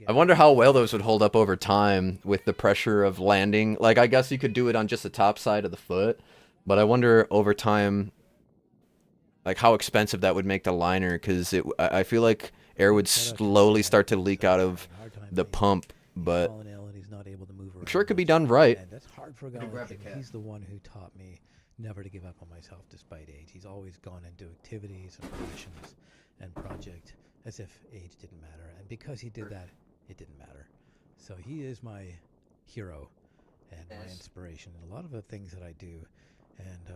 I wonder how well those would hold up over time with the pressure of landing. Like, I guess you could do it on just the top side of the foot, but I wonder over time, like, how expensive that would make the liner, because I feel like air would slowly start to leak out of the pump, but I'm sure it could be done right. And that's hard for a guy like him. He's the one who taught me never to give up on myself despite age. He's always gone into activities and passions and project as if age didn't matter. And because he did that, it didn't matter. So he is my hero and my inspiration in a lot of the things that I do. And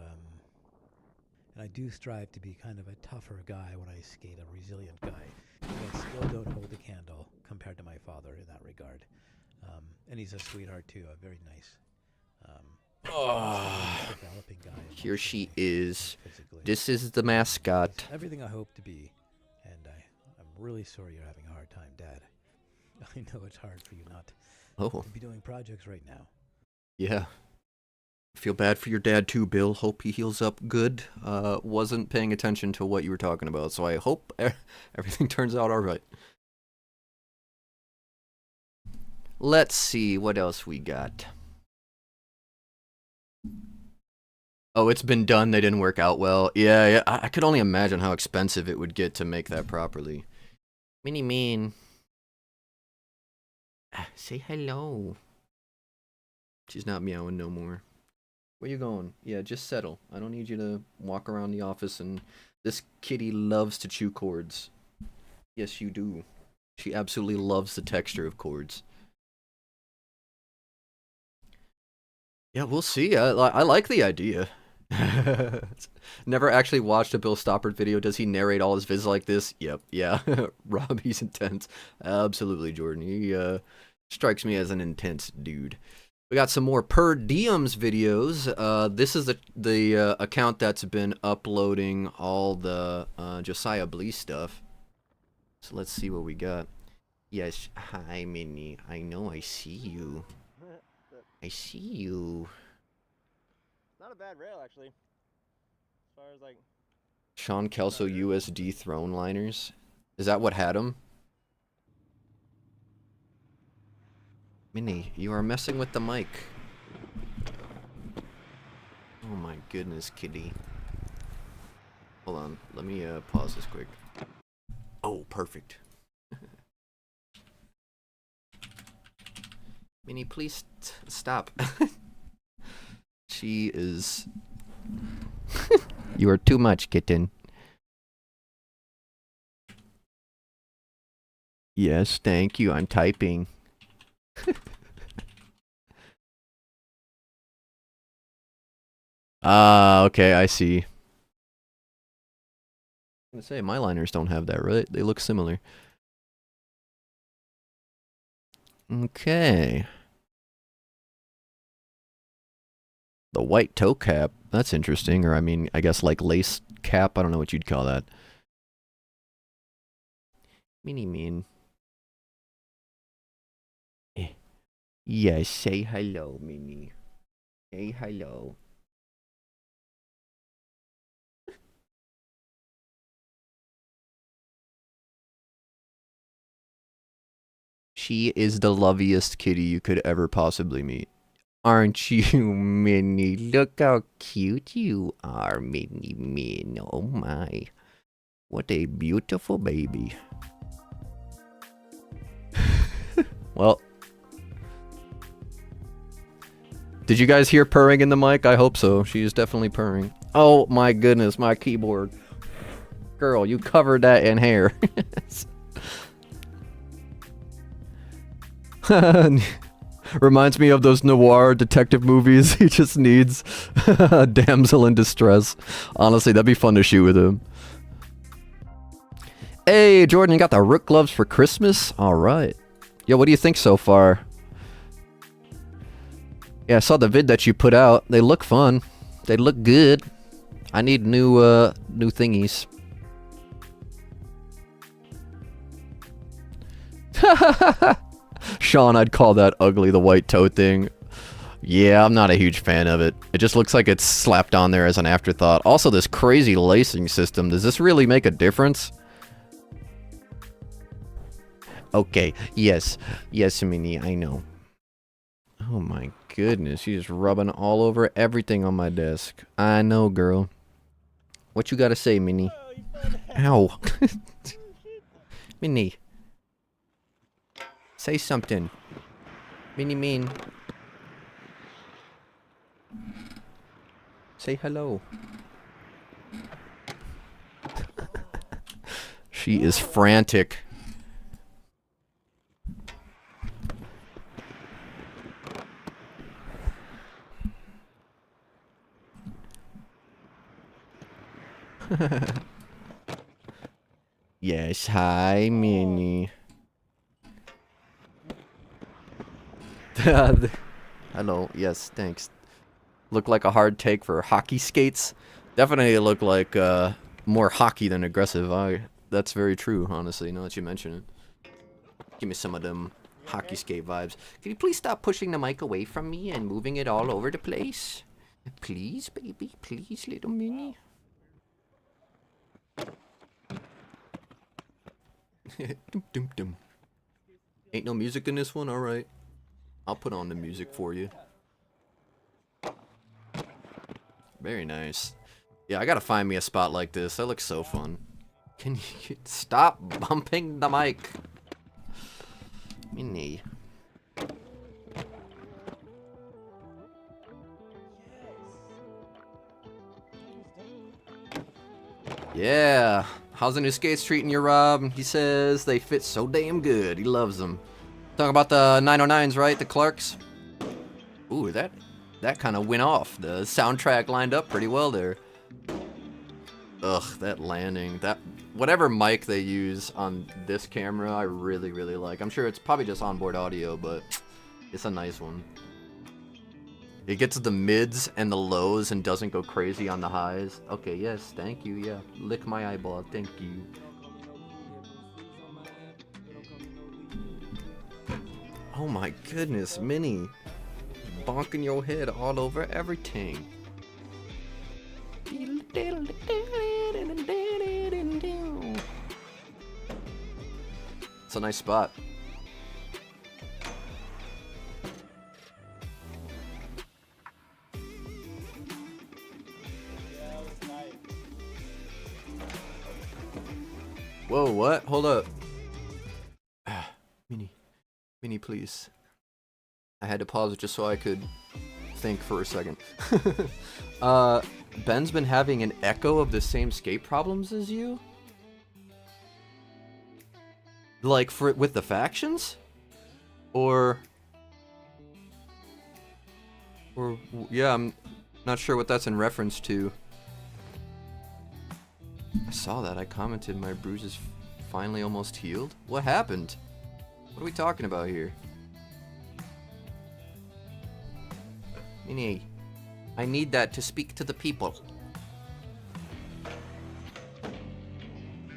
I do strive to be kind of a tougher guy when I skate, a resilient guy. And I still don't hold a candle compared to my father in that regard. And he's a sweetheart too, a very nice, developing guy. Here she emotionally, is. physically. This is the mascot. It's everything I hope to be, and I'm really sorry you're having a hard time, Dad. I know it's hard for you not Oh, to be doing projects right now. yeah. Feel bad for your dad too, Bill. Hope he heals up good. Wasn't paying attention to what you were talking about, so I hope everything turns out all right. Let's see what else we got. Oh, it's been done. They didn't work out well. Yeah, I could only imagine how expensive it would get to make that properly. Minnie mean. Say hello. She's not meowing no more. Where you going? Yeah, just settle. I don't need you to walk around the office and... This kitty loves to chew cords. Yes, you do. She absolutely loves the texture of cords. Yeah, we'll see. I like the idea. Never actually watched a Bill Stoppard video. Does he narrate all his vids like this? Yep, yeah. Rob, he's intense. Absolutely, Jordan. He strikes me as an intense dude. We got some more Per Diems videos. This is the account that's been uploading all the Josiah Blee stuff. So let's see what we got. Yes, hi Minnie. I know I see you. I see you. Not a bad rail, actually. As far as like. Sean Kelso USD throne liners. Is that what had him? Minnie, you are messing with the mic. Oh my goodness, kitty. Hold on, let me pause this quick. Oh, perfect. Minnie, please stop. She is... You are too much, kitten. Yes, thank you. I'm typing. Ah, okay, I see. I'm gonna say, my liners don't have that, right? They look similar. Okay. The white toe cap. That's interesting. Or, I mean, I guess like lace cap. I don't know what you'd call that. Minnie mean. Yes, say hello, Minnie. Say hello. She is the loveliest kitty you could ever possibly meet. Aren't you, Minnie? Look how cute you are, Minnie Min. Oh my. What a beautiful baby. Well. Did you guys hear purring in the mic? I hope so. She is definitely purring. Oh my goodness, my keyboard. Girl, you covered that in hair. Reminds me of those noir detective movies. He just needs a damsel in distress. Honestly, that'd be fun to shoot with him. Hey, Jordan, you got the Rook gloves for Christmas? Alright. Yo, what do you think so far? Yeah, I saw the vid that you put out. They look fun. They look good. I need new thingies. Sean, I'd call that ugly, the white toe thing. Yeah, I'm not a huge fan of it. It just looks like it's slapped on there as an afterthought. Also, this crazy lacing system. Does this really make a difference? Okay, yes. Yes, Minnie, I know. Oh my goodness, she's rubbing all over everything on my desk. I know, girl. What you gotta say, Minnie? Ow. Minnie. Say something. Minnie Mean. Say hello. She is frantic. Yes, hi, Minnie. Hello, yes, thanks. Look like a hard take for hockey skates. Definitely look like more hockey than aggressive. That's very true, honestly, now that you mention it. Give me some of them hockey skate vibes. Can you please stop pushing the mic away from me and moving it all over the place? Please, baby, please, little Minnie. Dum, dum, dum. Ain't no music in this one? Alright. I'll put on the music for you. Very nice. Yeah, I gotta find me a spot like this. That looks so fun. Can you stop bumping the mic? Minnie. Yeah. How's the new skates treating you, Rob? He says they fit so damn good. He loves them. Talking about the 909s, right? The Clarks? Ooh, that kind of went off. The soundtrack lined up pretty well there. Ugh, that landing. Whatever mic they use on this camera, I really, really like. I'm sure it's probably just onboard audio, but it's a nice one. It gets the mids and the lows and doesn't go crazy on the highs. Okay, yes, thank you, yeah. Lick my eyeball, thank you. Oh my goodness, Minnie. Bonking your head all over everything. It's a nice spot. Whoa, what? Hold up. Minnie, please. I had to pause it just so I could think for a second. Ben's been having an echo of the same skate problems as you? Like, with the factions? Or, yeah, I'm not sure what that's in reference to. I saw that. I commented my bruises finally almost healed. What happened? What are we talking about here? Minnie, I need that to speak to the people.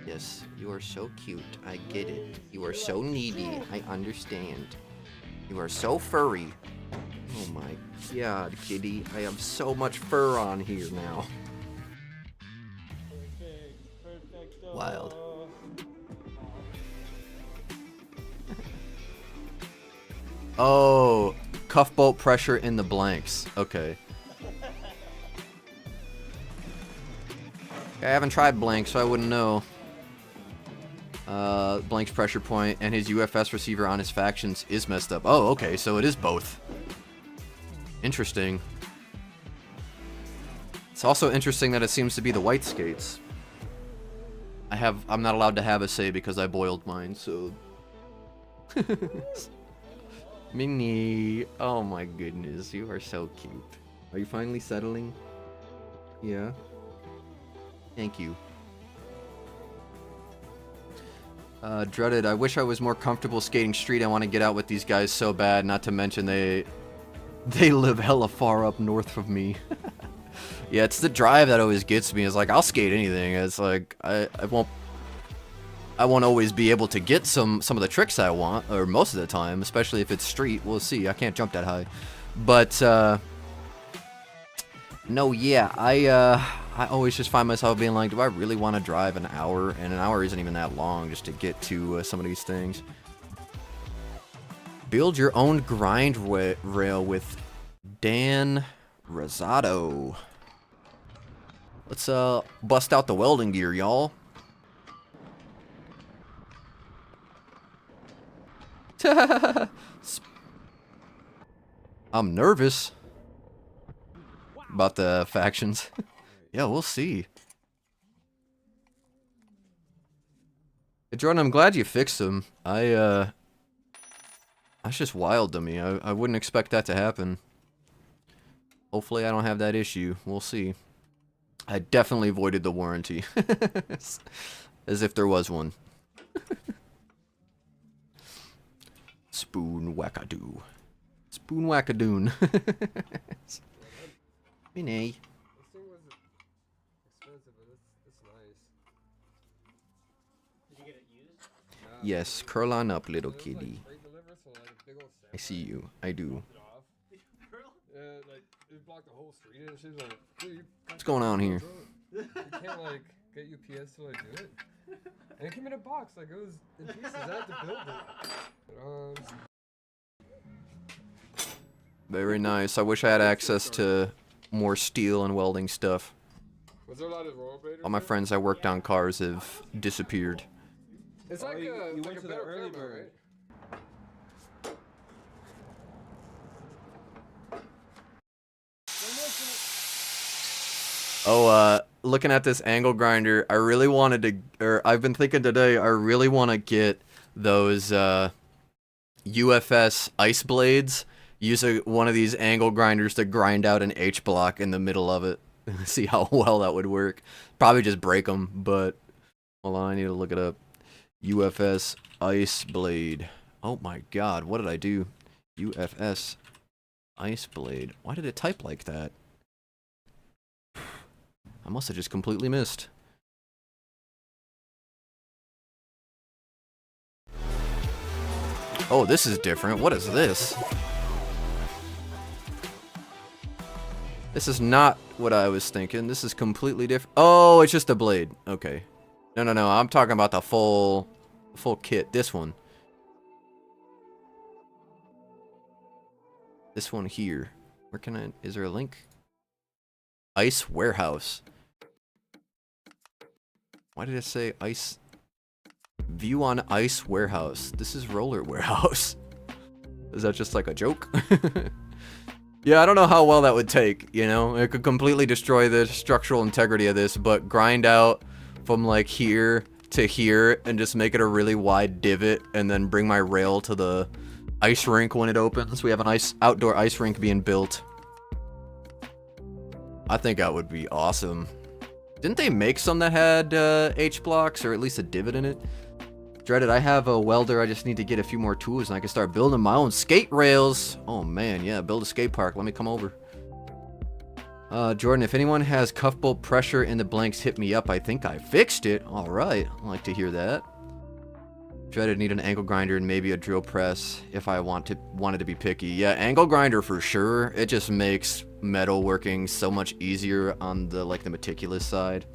Yes, you are so cute. I get it. You are so needy. I understand. You are so furry. Oh my god, kitty. I have so much fur on here now. Wild. Oh, cuff bolt pressure in the blanks. Okay. I haven't tried blanks, so I wouldn't know. Blank's pressure point and his UFS receiver on his factions is messed up. Oh, okay, so it is both. Interesting. It's also interesting that it seems to be the white skates. I'm not allowed to have a say because I boiled mine, so... Minnie, oh my goodness, you are so cute. Are you finally settling? Yeah. Thank you. Dreaded, I wish I was more comfortable skating street. I want to get out with these guys so bad, not to mention they live hella far up north of me. Yeah, it's the drive that always gets me. It's like, I'll skate anything. It's like, I won't always be able to get some of the tricks I want, or most of the time, especially if it's street. We'll see. I can't jump that high. But, no, yeah, I always just find myself being like, do I really want to drive an hour? And an hour isn't even that long just to get to some of these things. Build your own grind rail with Dan Rosado. Let's bust out the welding gear, y'all. I'm nervous about the factions. Yeah, we'll see. Hey, Jordan, I'm glad you fixed them. That's just wild to me. I wouldn't expect that to happen. Hopefully I don't have that issue. We'll see. I definitely voided the warranty. As if there was one. Spoon wackadoo. Spoon wackadoon. Minnie. Yes, curl on up, little kitty. I see you. I do. What's going on here? You can't like get UPS to like do it. And it came in a box, like it was in pieces. I had to build it. Very nice. I wish I had access to more steel and welding stuff. Was there a lot of rollerbladers? All my friends I worked on cars have disappeared. It's like you went to the early bird. Oh, looking at this angle grinder, I really wanted to, or I've been thinking today, I really want to get those UFS ice blades. Use one of these angle grinders to grind out an H block in the middle of it. See how well that would work. Probably just break them, but hold on, I need to look it up. UFS ice blade. Oh my god, what did I do? UFS ice blade. Why did it type like that? I must have just completely missed. Oh, this is different. What is this? This is not what I was thinking. This is completely different. Oh, it's just a blade. Okay. No, no, no. I'm talking about the full kit. This one. This one here. Where can I... Is there a link? Ice Warehouse. Why did it say ice? View on Ice Warehouse. This is Roller Warehouse. Is that just like a joke? Yeah, I don't know how well that would take, you know? It could completely destroy the structural integrity of this, but grind out from like here to here and just make it a really wide divot and then bring my rail to the ice rink when it opens. We have an outdoor ice rink being built. I think that would be awesome. Didn't they make some that had H blocks or at least a divot in it? Dreaded, I have a welder. I just need to get a few more tools and I can start building my own skate rails. Oh man, yeah, build a skate park. Let me come over. Jordan, if anyone has cuff bolt pressure in the blanks, hit me up. I think I fixed it. All right, I'd like to hear that. Dreaded, need an angle grinder and maybe a drill press if I wanted to be picky. Yeah, angle grinder for sure. It just makes metal working so much easier on the the meticulous side.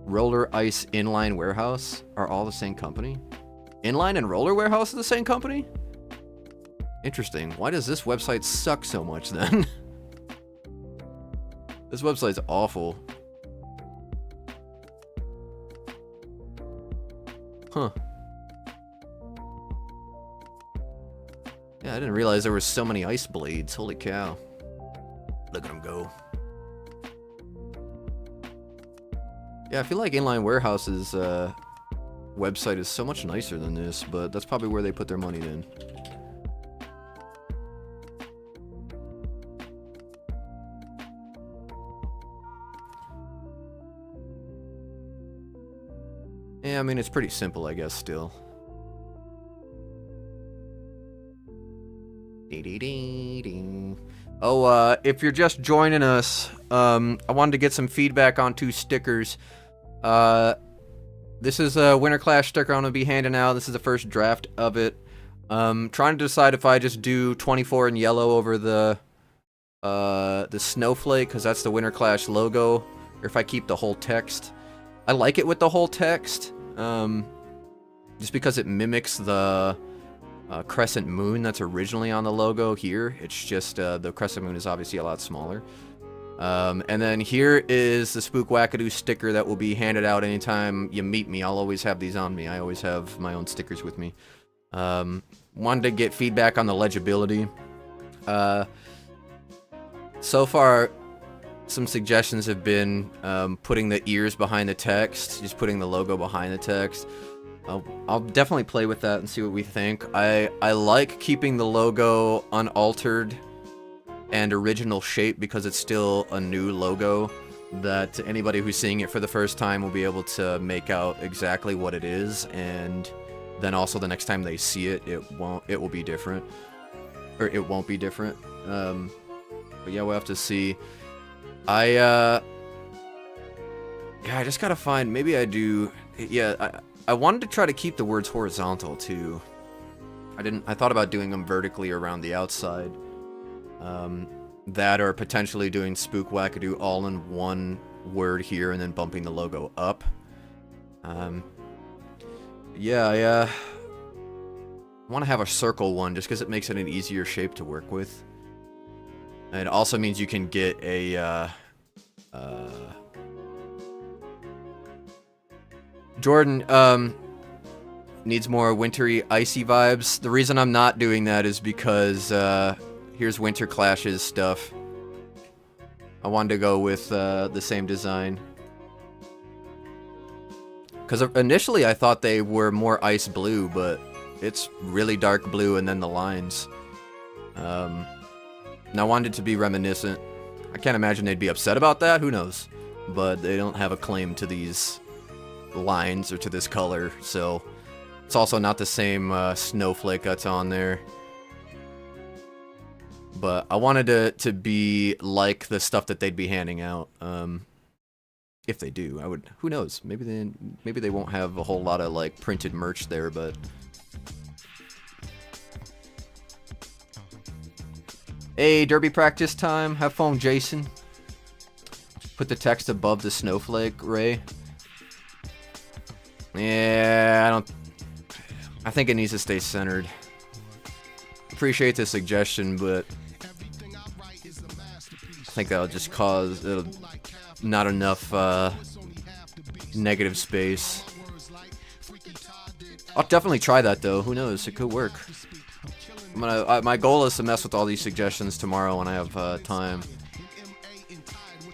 Roller Ice Inline Warehouse are all the same company? Inline and Roller Warehouse are the same company? Interesting. Why does this website suck so much then? This website's awful. Huh. Yeah, I didn't realize there were so many ice blades. Holy cow. Look at them go. Yeah, I feel like Inline Warehouse's website is so much nicer than this, but that's probably where they put their money in. Yeah, I mean, it's pretty simple, I guess, still. Oh, if you're just joining us, I wanted to get some feedback on 2 stickers. This is a Winter Clash sticker I'm going to be handing out. This is the first draft of it. Trying to decide if I just do 24 in yellow over the snowflake, because that's the Winter Clash logo, or if I keep the whole text. I like it with the whole text, just because it mimics the crescent moon that's originally on the logo here. It's just the crescent moon is obviously a lot smaller. And then here is the Spook Wackadoo sticker that will be handed out anytime you meet me. I'll always have these on me. I always have my own stickers with me. Wanted to get feedback on the legibility. So far, some suggestions have been putting the ears behind the text, just putting the logo behind the text. I'll definitely play with that and see what we think. I like keeping the logo unaltered and original shape because it's still a new logo that anybody who's seeing it for the first time will be able to make out exactly what it is, and then also the next time they see it, it will be different, or it won't be different. But yeah, we'll have to see. Yeah, I just gotta find, maybe I do, yeah, I wanted to try to keep the words horizontal too. I thought about doing them vertically around the outside. That or potentially doing Spook Wackadoo all in one word here and then bumping the logo up. Yeah, I want to have a circle one just because it makes it an easier shape to work with. And it also means you can get a, Jordan, needs more wintry, icy vibes. The reason I'm not doing that is because, here's Winter Clash's stuff. I wanted to go with, the same design. Because initially I thought they were more ice blue, but it's really dark blue and then the lines. And I wanted it to be reminiscent. I can't imagine they'd be upset about that, who knows? But they don't have a claim to these lines or to this color, so it's also not the same snowflake that's on there. But I wanted it to be like the stuff that they'd be handing out. If they do, I would. Who knows? Maybe they won't have a whole lot of like printed merch there, but. Hey, derby practice time. Have fun, Jason. Put the text above the snowflake, Ray. Yeah, I think it needs to stay centered. Appreciate the suggestion, but I think that'll just cause not enough negative space. I'll definitely try that though. Who knows? It could work. My goal is to mess with all these suggestions tomorrow when I have time.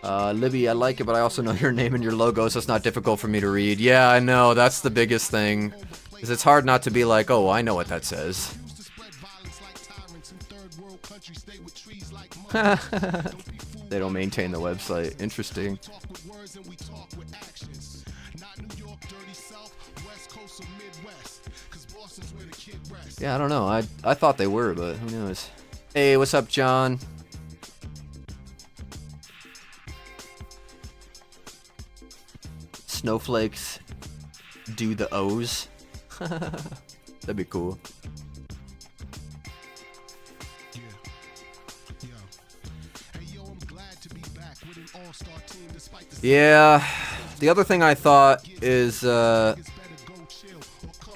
Libby, I like it, but I also know your name and your logo, so it's not difficult for me to read. Yeah, I know. That's the biggest thing. Is it's hard not to be like, oh, I know what that says. They don't maintain the website. Interesting. Yeah, I don't know. I thought they were, but who knows. Hey, what's up, John? Snowflakes do the O's. That'd be cool. Yeah, the other thing I thought is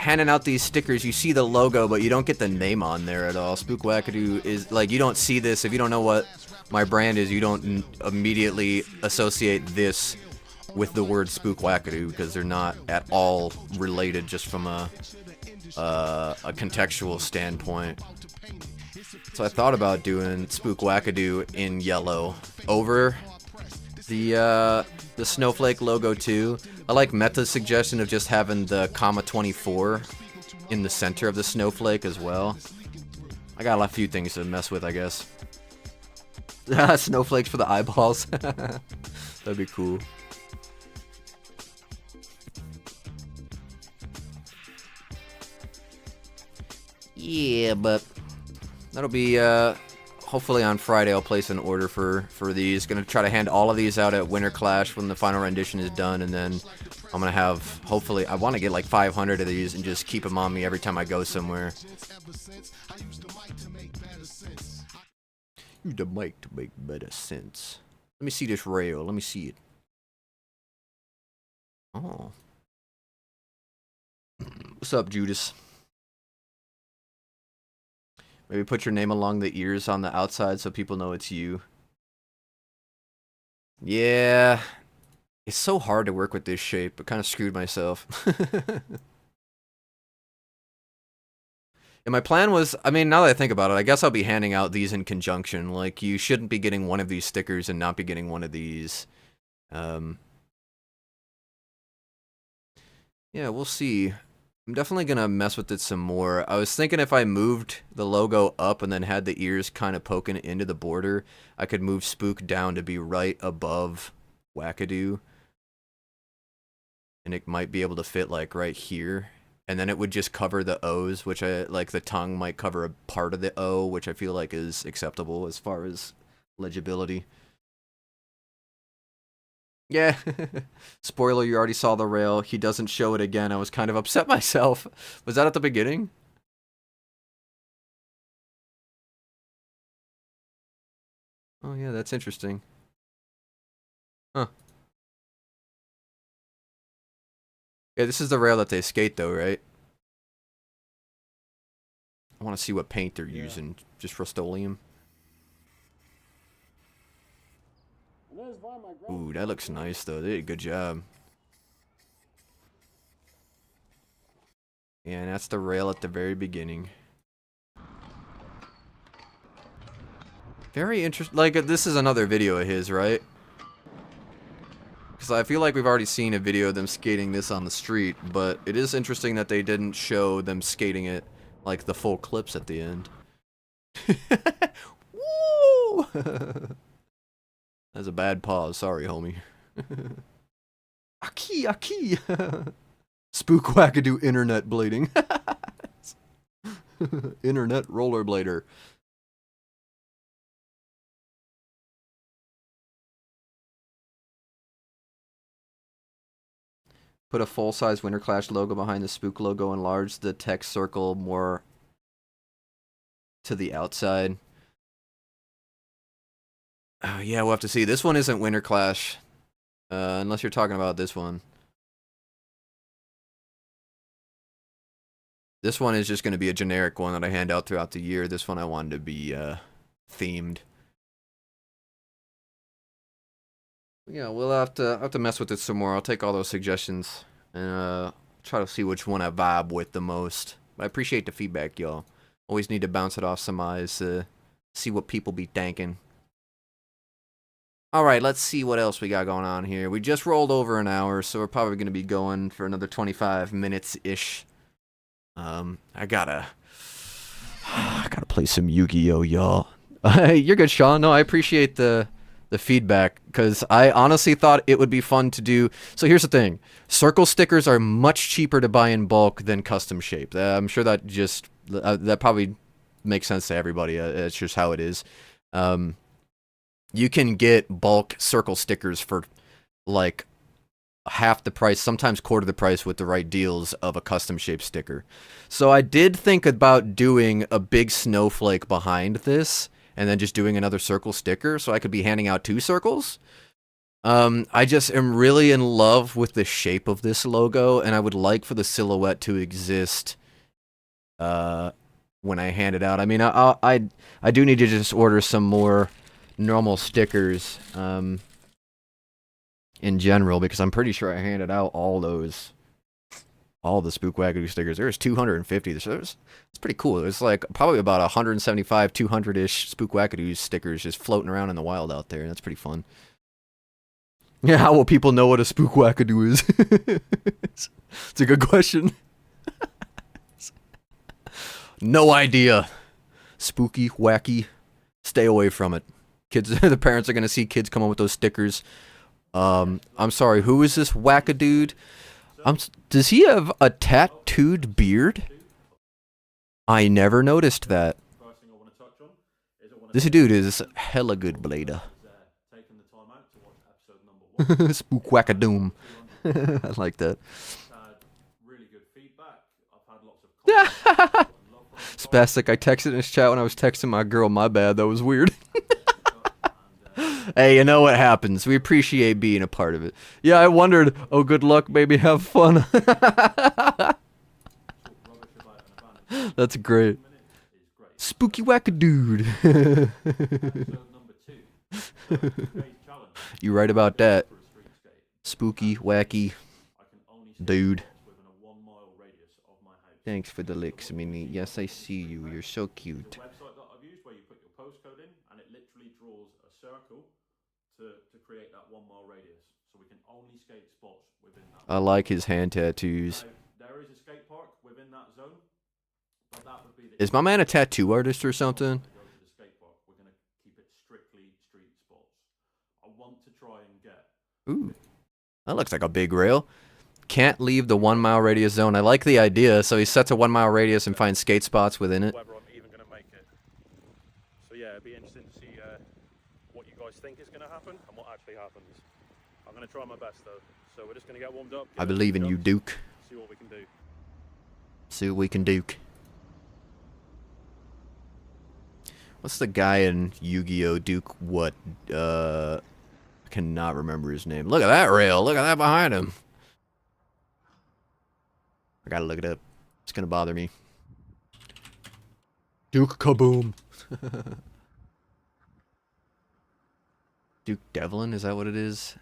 handing out these stickers, you see the logo, but you don't get the name on there at all. Spook Wackadoo is, like, you don't see this. If you don't know what my brand is, you don't immediately associate this with the word Spook Wackadoo, because they're not at all related just from a contextual standpoint. So I thought about doing Spook Wackadoo in yellow over the snowflake logo too. I like Meta's suggestion of just having the comma 24 in the center of the snowflake as well. I got a few things to mess with, I guess. Snowflakes for the eyeballs. That'd be cool. Yeah, but that'll be hopefully on Friday. I'll place an order for these. Gonna try to hand all of these out at Winter Clash when the final rendition is done, and then I'm gonna have, hopefully, I want to get like 500 of these and just keep them on me every time I go somewhere. Use the mic to make better sense. Let me see this rail. Let me see it. Oh. What's up, Judas? Maybe put your name along the ears on the outside so people know it's you. Yeah. It's so hard to work with this shape. I kind of screwed myself. And my plan was, I mean, now that I think about it, I guess I'll be handing out these in conjunction. Like, you shouldn't be getting one of these stickers and not be getting one of these. Yeah, we'll see. I'm definitely gonna mess with it some more. I was thinking if I moved the logo up and then had the ears kind of poking into the border, I could move Spook down to be right above Wackadoo. And it might be able to fit like right here. And then it would just cover the O's, which I like. The tongue might cover a part of the O, which I feel like is acceptable as far as legibility. Yeah. Spoiler, you already saw the rail. He doesn't show it again. I was kind of upset myself. Was that at the beginning? Oh yeah, that's interesting. Huh. Yeah, this is the rail that they skate though, right? I want to see what paint they're using. Just Rust-Oleum. Ooh, that looks nice though. They did a good job. Yeah, and that's the rail at the very beginning. Very interesting. Like, this is another video of his, right? Because I feel like we've already seen a video of them skating this on the street, but it is interesting that they didn't show them skating it, like, the full clips at the end. Woo! That's a bad pause. Sorry, homie. Aki, aki. Spook Wackadoo internet blading. Internet rollerblader. Put a full-size Winter Clash logo behind the Spook logo, enlarge the text circle more to the outside. Yeah, we'll have to see. This one isn't Winter Clash, unless you're talking about this one. This one is just going to be a generic one that I hand out throughout the year. This one I wanted to be themed. Yeah, we'll have to mess with it some more. I'll take all those suggestions and try to see which one I vibe with the most. But I appreciate the feedback, y'all. Always need to bounce it off some eyes, see what people be thinking. Alright, let's see what else we got going on here. We just rolled over an hour, so we're probably going to be going for another 25 minutes-ish. I gotta play some Yu-Gi-Oh, y'all. You're good, Sean. No, I appreciate the feedback, because I honestly thought it would be fun to do. So here's the thing. Circle stickers are much cheaper to buy in bulk than custom shape. I'm sure that just, that probably makes sense to everybody. It's just how it is. You can get bulk circle stickers for like half the price, sometimes quarter the price with the right deals of a custom shaped sticker. So I did think about doing a big snowflake behind this and then just doing another circle sticker so I could be handing out 2 circles. I just am really in love with the shape of this logo, and I would like for the silhouette to exist when I hand it out. I mean, I do need to just order some more normal stickers in general, because I'm pretty sure I handed out all the Spook Wackadoo stickers. There's 250. So it's pretty cool. There's like probably about 175, 200-ish Spook Wackadoo stickers just floating around in the wild out there, and that's pretty fun. Yeah, how will people know what a Spook Wackadoo is? It's a good question. No idea. Spooky, wacky. Stay away from it. Kids, the parents are gonna see kids come up with those stickers. I'm sorry, who is this Wackadude? Does he have a tattooed beard? I never noticed that. This dude is hella good blader. Spook Wackadoom. I like that. Spastic, I texted in his chat when I was texting my girl. My bad, that was weird. Hey, you know what happens. We appreciate being a part of it. Yeah, I wondered. Oh, good luck, baby. Have fun. That's great. Spooky Wackadude. You right about that. Spooky, wacky dude. Thanks for the licks, Minnie. Yes, I see you. You're so cute. I like his hand tattoos. Is my man a tattoo artist or something? Ooh, that looks like a big rail. Can't leave the 1 mile radius zone. I like the idea. So he sets a 1 mile radius and finds skate spots within it. Whether I'm even going to make it. So yeah, it'd be interesting to see what you guys think is going to happen and what actually happens. I'm going to try my best though. So we're just going to get warmed up. I believe in you, Duke. See what we can do. See what we can Duke. What's the guy in Yu-Gi-Oh! Duke what? I cannot remember his name. Look at that rail. Look at that behind him. I gotta look it up. It's gonna bother me. Duke Kaboom. Duke Devlin, is that what it is?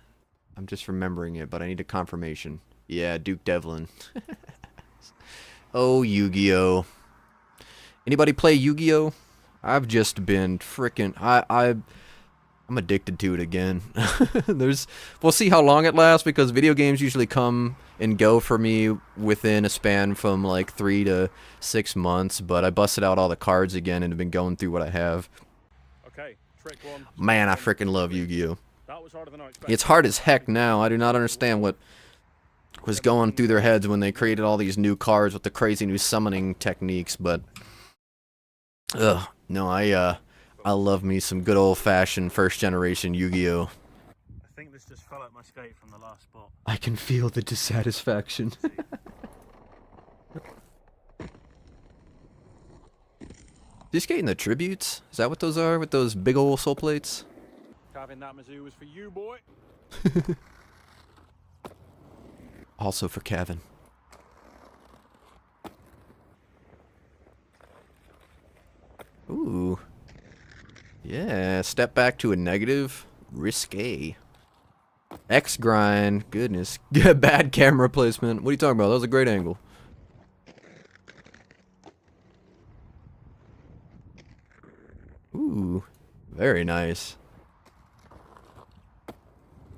I'm just remembering it, but I need a confirmation. Yeah, Duke Devlin. Oh, Yu-Gi-Oh! Anybody play Yu-Gi-Oh? I've just been frickin' I'm addicted to it again. We'll see how long it lasts, because video games usually come and go for me within a span from like 3 to 6 months, but I busted out all the cards again and have been going through what I have. Okay, trick one. Man, I frickin' love Yu-Gi-Oh! That was harder than I expected. It's hard as heck now. I do not understand what was going through their heads when they created all these new cards with the crazy new summoning techniques, but no, I love me some good old-fashioned first-generation Yu-Gi-Oh! I think this just fell out my skate from the last spot. I can feel the dissatisfaction. You skating the tributes? Is that what those are, with those big old soul plates? Kevin, that Mizzou was for you, boy. Also for Kevin. Ooh. Yeah, step back to a negative. Risque. X grind. Goodness. Bad camera placement. What are you talking about? That was a great angle. Ooh. Very nice.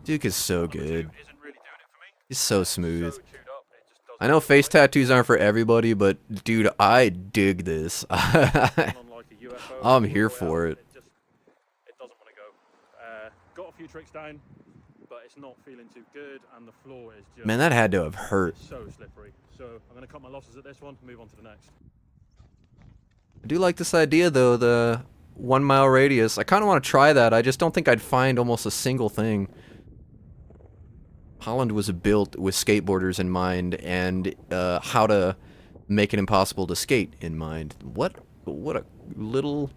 Duke is so good. He's so smooth. I know face tattoos aren't for everybody, but dude, I dig this. I'm here for it. It doesn't want to go. Got a few tricks down, but it's not feeling too good, and the floor is just... Man, that had to have hurt. So slippery. So I'm going to cut my losses at this one and move on to the next. I do like this idea, though, the 1 mile radius. I kind of want to try that. I just don't think I'd find almost a single thing. Holland was built with skateboarders in mind and how to make it impossible to skate in mind. What a little,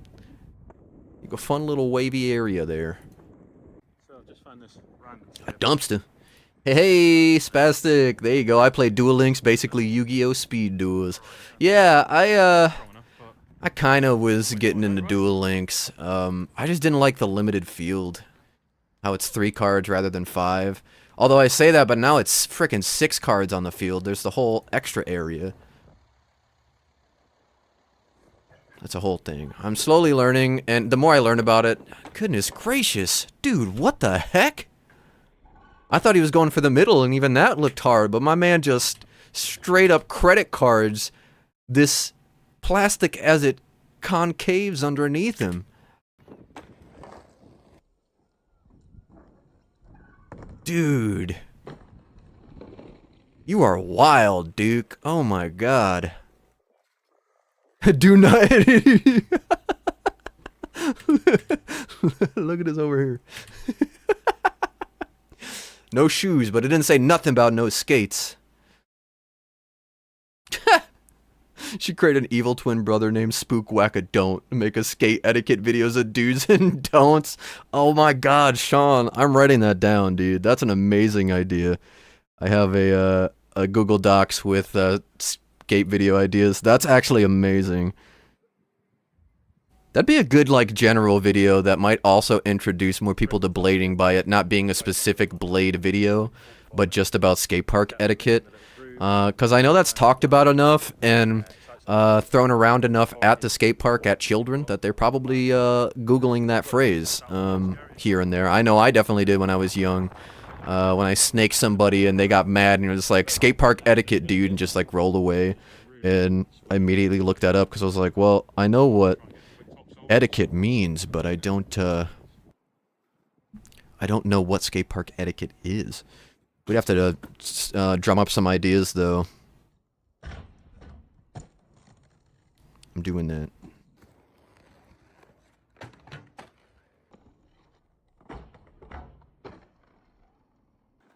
fun little wavy area there. So I've just found this A dumpster. Hey, Spastic. There you go. I play Duel Links, basically Yu-Gi-Oh! Speed duels. Yeah, I kind of was getting into Duel Links. I just didn't like the limited field. How it's 3 cards rather than 5. Although I say that, but now it's frickin' 6 cards on the field. There's the whole extra area. That's a whole thing. I'm slowly learning, and the more I learn about it, goodness gracious, dude, what the heck? I thought he was going for the middle, and even that looked hard, but my man just straight up credit cards this plastic as it concaves underneath him. Dude. You are wild, Duke. Oh my god. Do not. Look at this over here. No shoes, but it didn't say nothing about no skates. She created an evil twin brother named Spook Whack-a-Don't to make a skate etiquette videos of do's and don'ts. Oh my god, Sean, I'm writing that down, dude. That's an amazing idea. I have a Google Docs with skate video ideas. That's actually amazing. That'd be a good, like, general video that might also introduce more people to blading by it not being a specific blade video, but just about skate park etiquette. Because I know that's talked about enough and thrown around enough at the skate park at children that they're probably Googling that phrase here and there. I know I definitely did when I was young. When I snaked somebody and they got mad and it was like, skate park etiquette, dude, and just like rolled away. And I immediately looked that up because I was like, well, I know what etiquette means, but I don't know what skate park etiquette is. We'd have to drum up some ideas, though. I'm doing that.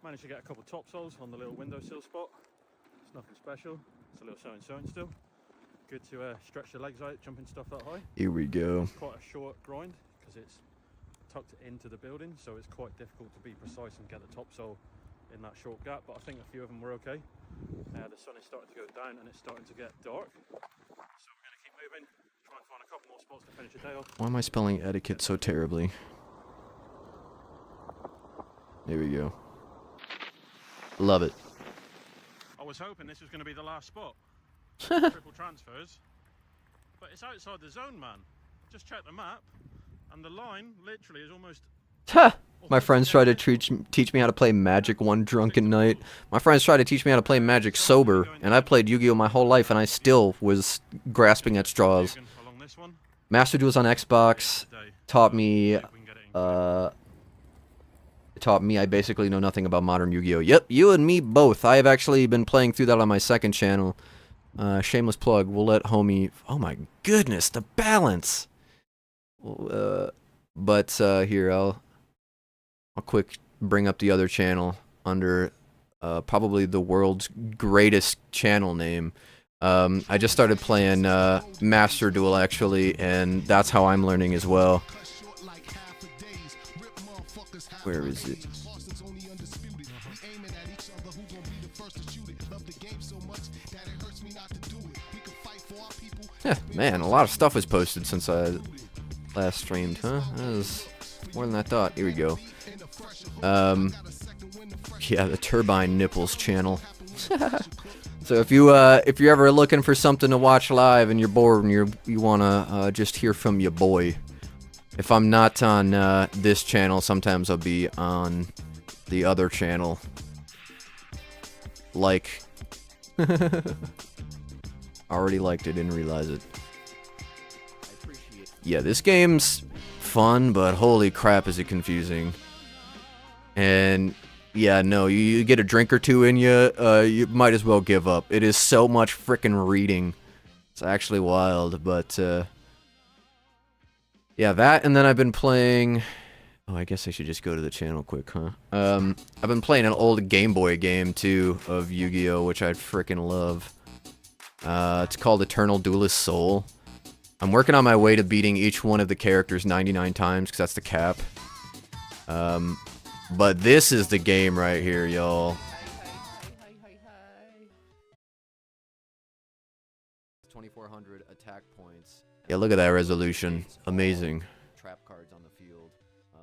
Managed to get a couple top soles on the little windowsill spot. It's nothing special. It's a little sewing still. Good to stretch the legs out, jumping stuff that high. Here we go. It's quite a short grind because it's tucked into the building, so it's quite difficult to be precise and get the top sole in that short gap, but I think a few of them were okay. The sun is starting to go down and it's starting to get dark, so we're going to keep moving, try and find a couple more spots to finish the day off. Why am I spelling etiquette so terribly? There we go. Love it. I was hoping this was going to be the last spot. Triple transfers, but it's outside the zone, man. Just check the map, and the line literally is almost... My friends tried to teach me how to play Magic one drunken night. My friends tried to teach me how to play Magic sober, and I played Yu-Gi-Oh! My whole life, and I still was grasping at straws. Master Duels on Xbox taught me, I basically know nothing about modern Yu-Gi-Oh! Yep, you and me both. I have actually been playing through that on my second channel. Shameless plug. We'll let homie... Oh my goodness, the balance! But here, I'll quick bring up the other channel under probably the world's greatest channel name. I just started playing Master Duel, actually, and that's how I'm learning as well. Where is it? Yeah, man, a lot of stuff was posted since I last streamed, huh? That was more than I thought. Here we go. Yeah, the Turbine Nipples channel. So if you're ever looking for something to watch live and you're bored and you wanna just hear from your boy, if I'm not on this channel, sometimes I'll be on the other channel. Like, already liked it, didn't realize it. Yeah, this game's fun, but holy crap is it confusing. And yeah, no, you get a drink or two in you, you might as well give up. It is so much frickin' reading. It's actually wild, but yeah, that, and then I've been playing... Oh, I guess I should just go to the channel quick, huh? I've been playing an old Game Boy game, too, of Yu-Gi-Oh!, which I frickin' love. It's called Eternal Duelist Soul. I'm working on my way to beating each one of the characters 99 times, because that's the cap. But this is the game right here, y'all. 2,400 attack points. Yeah, look at that resolution. Amazing. Trap cards on the field.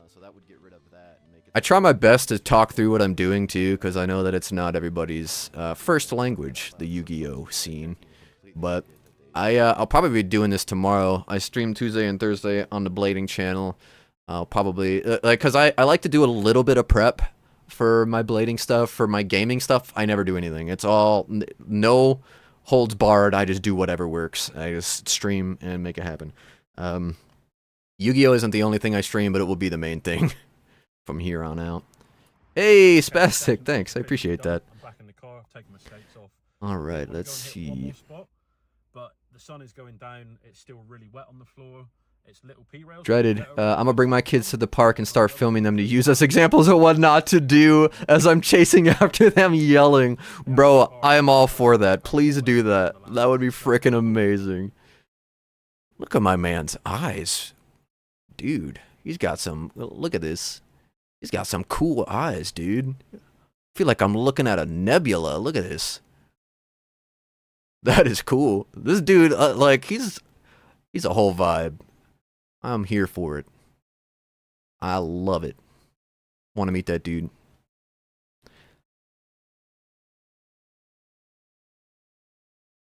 So that would get rid of that. And make it I try my best to talk through what I'm doing too, because I know that it's not everybody's first language, the Yu-Gi-Oh scene. But I'll probably be doing this tomorrow. I stream Tuesday and Thursday on the Blading channel. I'll probably, because I like to do a little bit of prep for my blading stuff. For my gaming stuff, I never do anything. It's all, no holds barred. I just do whatever works. I just stream and make it happen. Yu-Gi-Oh! Isn't the only thing I stream, but it will be the main thing from here on out. Hey, Spastic, thanks. I appreciate that. I'm back in the car, taking my skates off. Alright, let's see. But the sun is going down, it's still really wet on the floor. It's little P-rails. Dreaded. I'm gonna bring my kids to the park and start filming them to use as examples of what not to do as I'm chasing after them yelling. Bro, I am all for that. Please do that. That would be freaking amazing. Look at my man's eyes. Dude, he's got some, look at this. He's got some cool eyes, dude. I feel like I'm looking at a nebula. Look at this. That is cool. This dude, like, he's a whole vibe. I'm here for it. I love it. Want to meet that dude.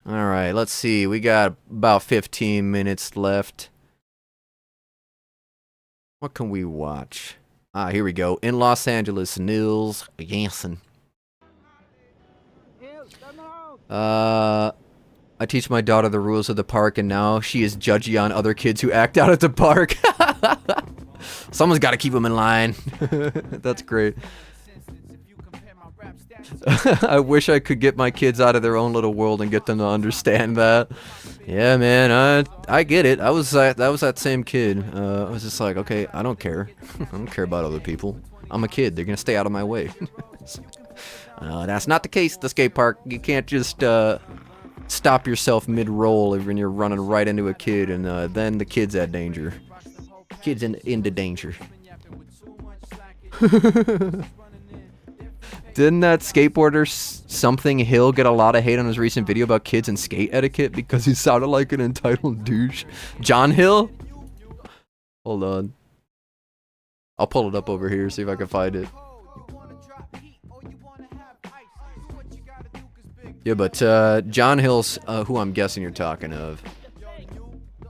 Alright, let's see. We got about 15 minutes left. What can we watch? Ah, here we go. In Los Angeles, Nils Janssen. I teach my daughter the rules of the park, and now she is judgy on other kids who act out at the park. Someone's got to keep them in line. That's great. I wish I could get my kids out of their own little world and get them to understand that. Yeah, man, I get it. That was that same kid. I was just like, okay, I don't care. I don't care about other people. I'm a kid. They're gonna stay out of my way. That's not the case at the skate park. You can't just stop yourself mid-roll when you're running right into a kid, and then the kid's at danger. Kid's into danger. Didn't that skateboarder something Hill get a lot of hate on his recent video about kids and skate etiquette because he sounded like an entitled douche? John Hill? Hold on. I'll pull it up over here, see if I can find it. Yeah, but John Hill's who I'm guessing you're talking of.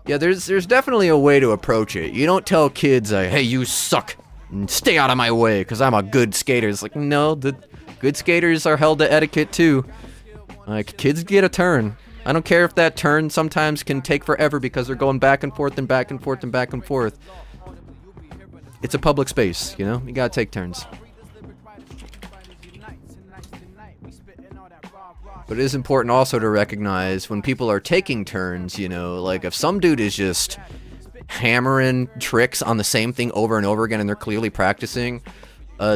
Yeah, there's definitely a way to approach it. You don't tell kids, hey, you suck, and stay out of my way, because I'm a good skater. It's like, no, the good skaters are held to etiquette too. Like, kids get a turn. I don't care if that turn sometimes can take forever because they're going back and forth and back and forth and back and forth. It's a public space, you know? You gotta take turns. But it is important also to recognize when people are taking turns, you know, like if some dude is just hammering tricks on the same thing over and over again and they're clearly practicing,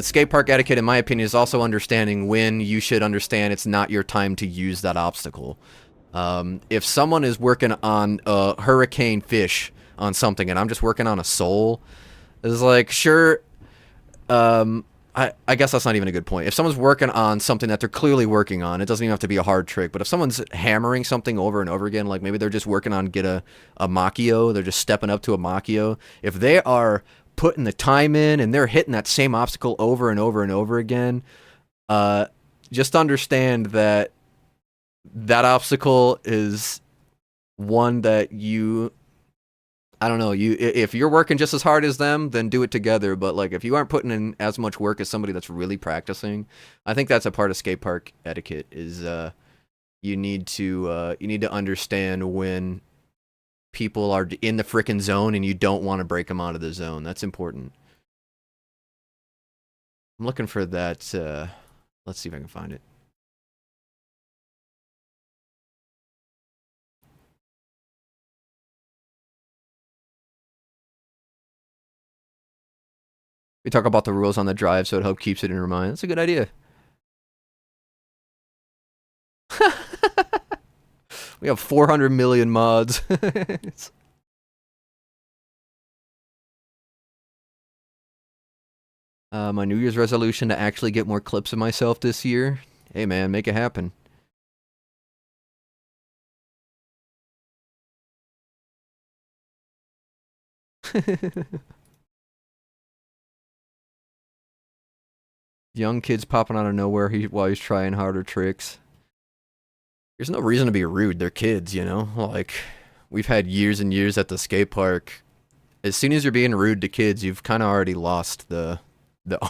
skate park etiquette, in my opinion, is also understanding when you should understand it's not your time to use that obstacle. If someone is working on a hurricane fish on something and I'm just working on a soul, it's like, sure, I guess that's not even a good point. If someone's working on something that they're clearly working on, it doesn't even have to be a hard trick. But if someone's hammering something over and over again, like maybe they're just working on get a Machio, they're just stepping up to a Machio. If they are putting the time in and they're hitting that same obstacle over and over and over again, just understand that that obstacle is one that you... I don't know, if you're working just as hard as them, then do it together. But like, if you aren't putting in as much work as somebody that's really practicing, I think that's a part of skate park etiquette. Is you need to understand when people are in the frickin' zone and you don't want to break them out of the zone. That's important. I'm looking for that. Let's see if I can find it. We talk about the rules on the drive, so it helps keeps it in your mind. That's a good idea. We have 400 million mods. My New Year's resolution to actually get more clips of myself this year. Hey man, make it happen. Young kids popping out of nowhere while he's trying harder tricks. There's no reason to be rude. They're kids, you know? Like, we've had years and years at the skate park. As soon as you're being rude to kids, you've kind of already lost the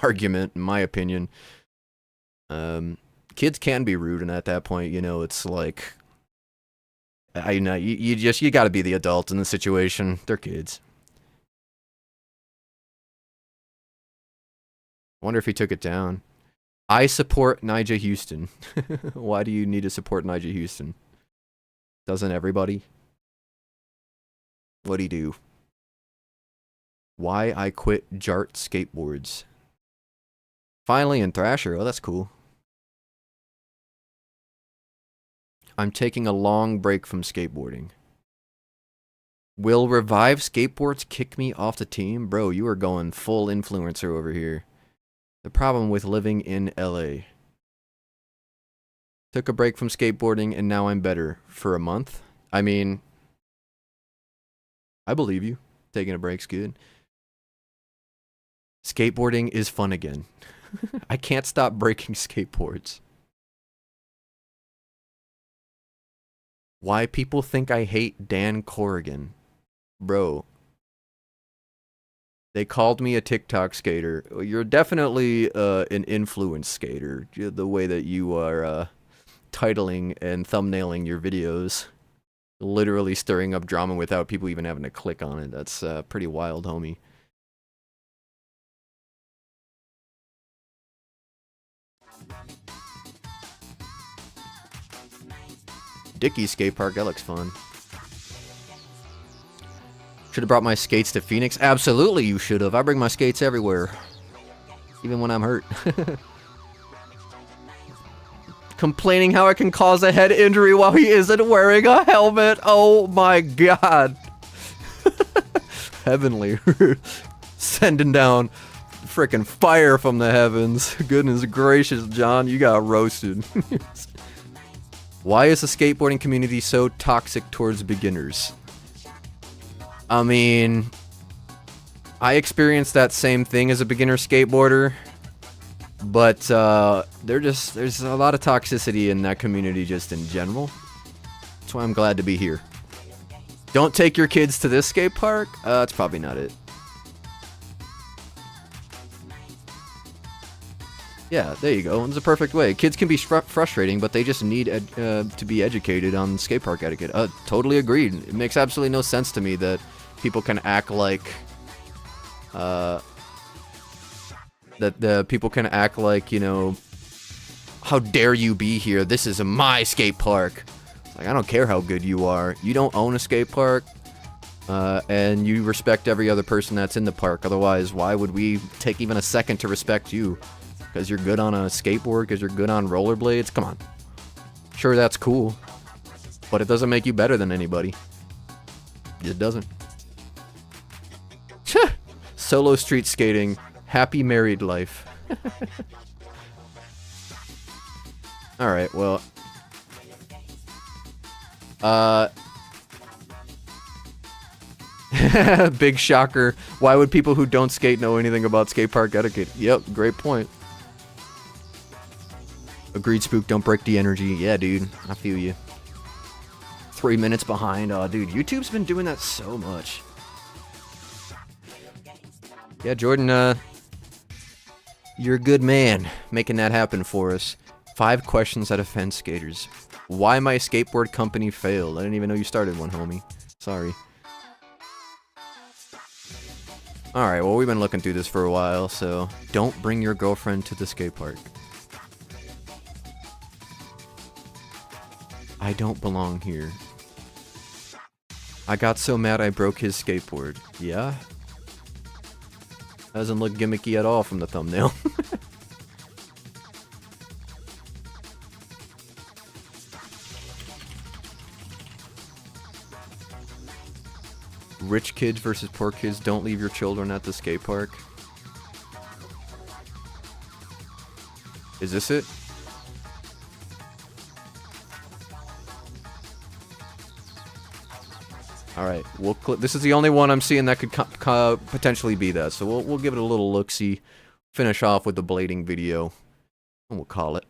argument, in my opinion. Kids can be rude, and at that point, you know, it's like, I know you got to be the adult in the situation. They're kids. Wonder if he took it down. I support Nigel Houston. Why do you need to support Nigel Houston? Doesn't everybody? What'd he do? Why I quit Jart skateboards. Finally in Thrasher. Oh, that's cool. I'm taking a long break from skateboarding. Will Revive Skateboards kick me off the team? Bro, you are going full influencer over here. The problem with living in LA. Took a break from skateboarding and now I'm better for a month. I mean, I believe you. Taking a break's good. Skateboarding is fun again. I can't stop breaking skateboards. Why people think I hate Dan Corrigan. Bro. They called me a TikTok skater. You're definitely an influence skater. The way that you are titling and thumbnailing your videos. Literally stirring up drama without people even having to click on it. That's pretty wild, homie. Dickie's skate park, that looks fun. Should have brought my skates to Phoenix. Absolutely you should have. I bring my skates everywhere. Even when I'm hurt. Complaining how it can cause a head injury while he isn't wearing a helmet. Oh my god. Heavenly. Sending down frickin' fire from the heavens. Goodness gracious, John. You got roasted. Why is the skateboarding community so toxic towards beginners? I mean, I experienced that same thing as a beginner skateboarder, but there's a lot of toxicity in that community just in general. That's why I'm glad to be here. Don't take your kids to this skate park? That's probably not it. Yeah, there you go. It's a perfect way. Kids can be frustrating, but they just need to be educated on skate park etiquette. Totally agreed. It makes absolutely no sense to me that people can act like people can act like, you know, how dare you be here? This is my skate park. Like, I don't care how good you are. You don't own a skate park, and you respect every other person that's in the park. Otherwise, why would we take even a second to respect you? Because you're good on a skateboard, because you're good on rollerblades? Come on. Sure, that's cool, but it doesn't make you better than anybody. It doesn't. Solo street skating. Happy married life. Alright, well. Big shocker. Why would people who don't skate know anything about skate park etiquette? Yep, great point. Agreed, Spook. Don't break the energy. Yeah, dude. I feel you. 3 minutes behind. Oh, dude. YouTube's been doing that so much. Yeah, Jordan, you're a good man making that happen for us. 5 questions that offend skaters. Why my skateboard company failed. I didn't even know you started one, homie. Sorry. Alright, well, we've been looking through this for a while, so don't bring your girlfriend to the skate park. I don't belong here. I got so mad I broke his skateboard. Yeah? Doesn't look gimmicky at all from the thumbnail. Rich kids versus poor kids. Don't leave your children at the skate park. Is this it? All right, we'll this is the only one I'm seeing that could potentially be that. So we'll give it a little look-see. Finish off with the blading video, and we'll call it.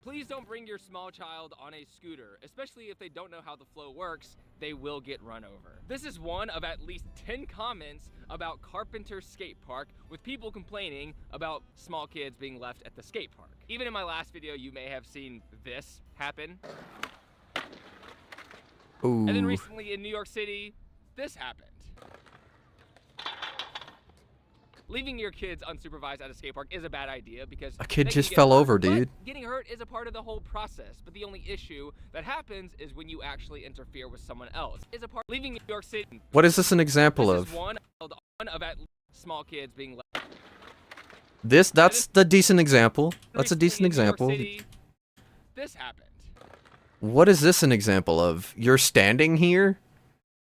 Please don't bring your small child on a scooter, especially if they don't know how the flow works. They will get run over. This is one of at least 10 comments about Carpenter Skate Park, with people complaining about small kids being left at the skate park. Even in my last video, you may have seen this happen. Ooh. And then recently in New York City, this happened. Leaving your kids unsupervised at a skate park is a bad idea because a kid just fell over, dude. Getting hurt is a part of the whole process, but the only issue that happens is when you actually interfere with someone else. Leaving New York City. What is this an example of? This is one of at least small kids being left. That's the decent example. That's a decent example. City, this happened. What is this an example of? You're standing here,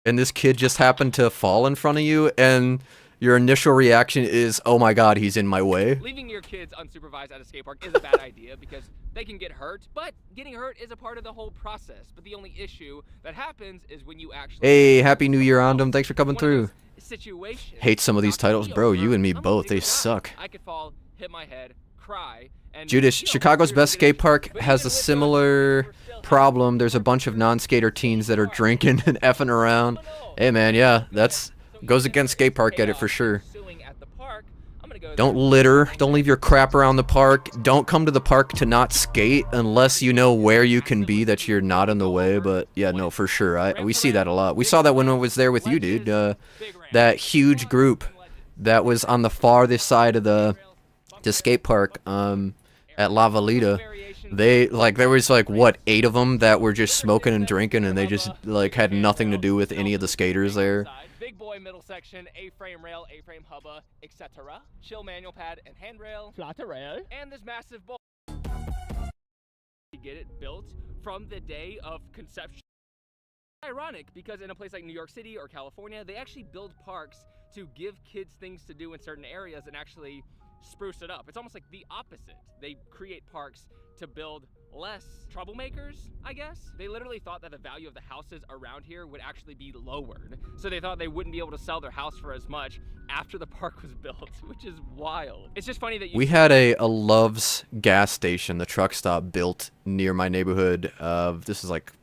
and this kid just happened to fall in front of you, and your initial reaction is, oh my god, he's in my way. Leaving your kids unsupervised at a skate park is a bad idea because they can get hurt, but getting hurt is a part of the whole process. But the only issue that happens is when you actually... Hey, Happy New Year, Ondom. Thanks for coming through. Situations. Hate some of these titles, bro. You and me both. They suck. I could fall, hit my head, cry, and... Judas, Chicago's best skate park has a similar problem. There's a bunch of non-skater teens that are drinking and effing around. Hey, man, yeah, that's... goes against skate park edit for sure. Don't litter. Don't leave your crap around the park. Don't come to the park to not skate unless you know where you can be that you're not in the way. But yeah, no, for sure. We see that a lot. We saw that when I was there with you, dude. That huge group that was on the farthest side of the skate park at La Valita. They, like, there was, like, what, 8 of them that were just smoking and drinking, and they just, like, had nothing to do with any of the skaters there. Big boy middle section, A-frame rail, A-frame hubba, etc. Chill manual pad and handrail. Flat rail. And this massive bowl. Get it built from the day of conception. Ironic, because in a place like New York City or California, they actually build parks to give kids things to do in certain areas and actually spruce it up. It's almost like the opposite. They create parks to build less troublemakers, I guess. They literally thought that the value of the houses around here would actually be lowered. So they thought they wouldn't be able to sell their house for as much after the park was built, which is wild. It's just funny that we had a Love's gas station, the truck stop, built near my neighborhood. This is like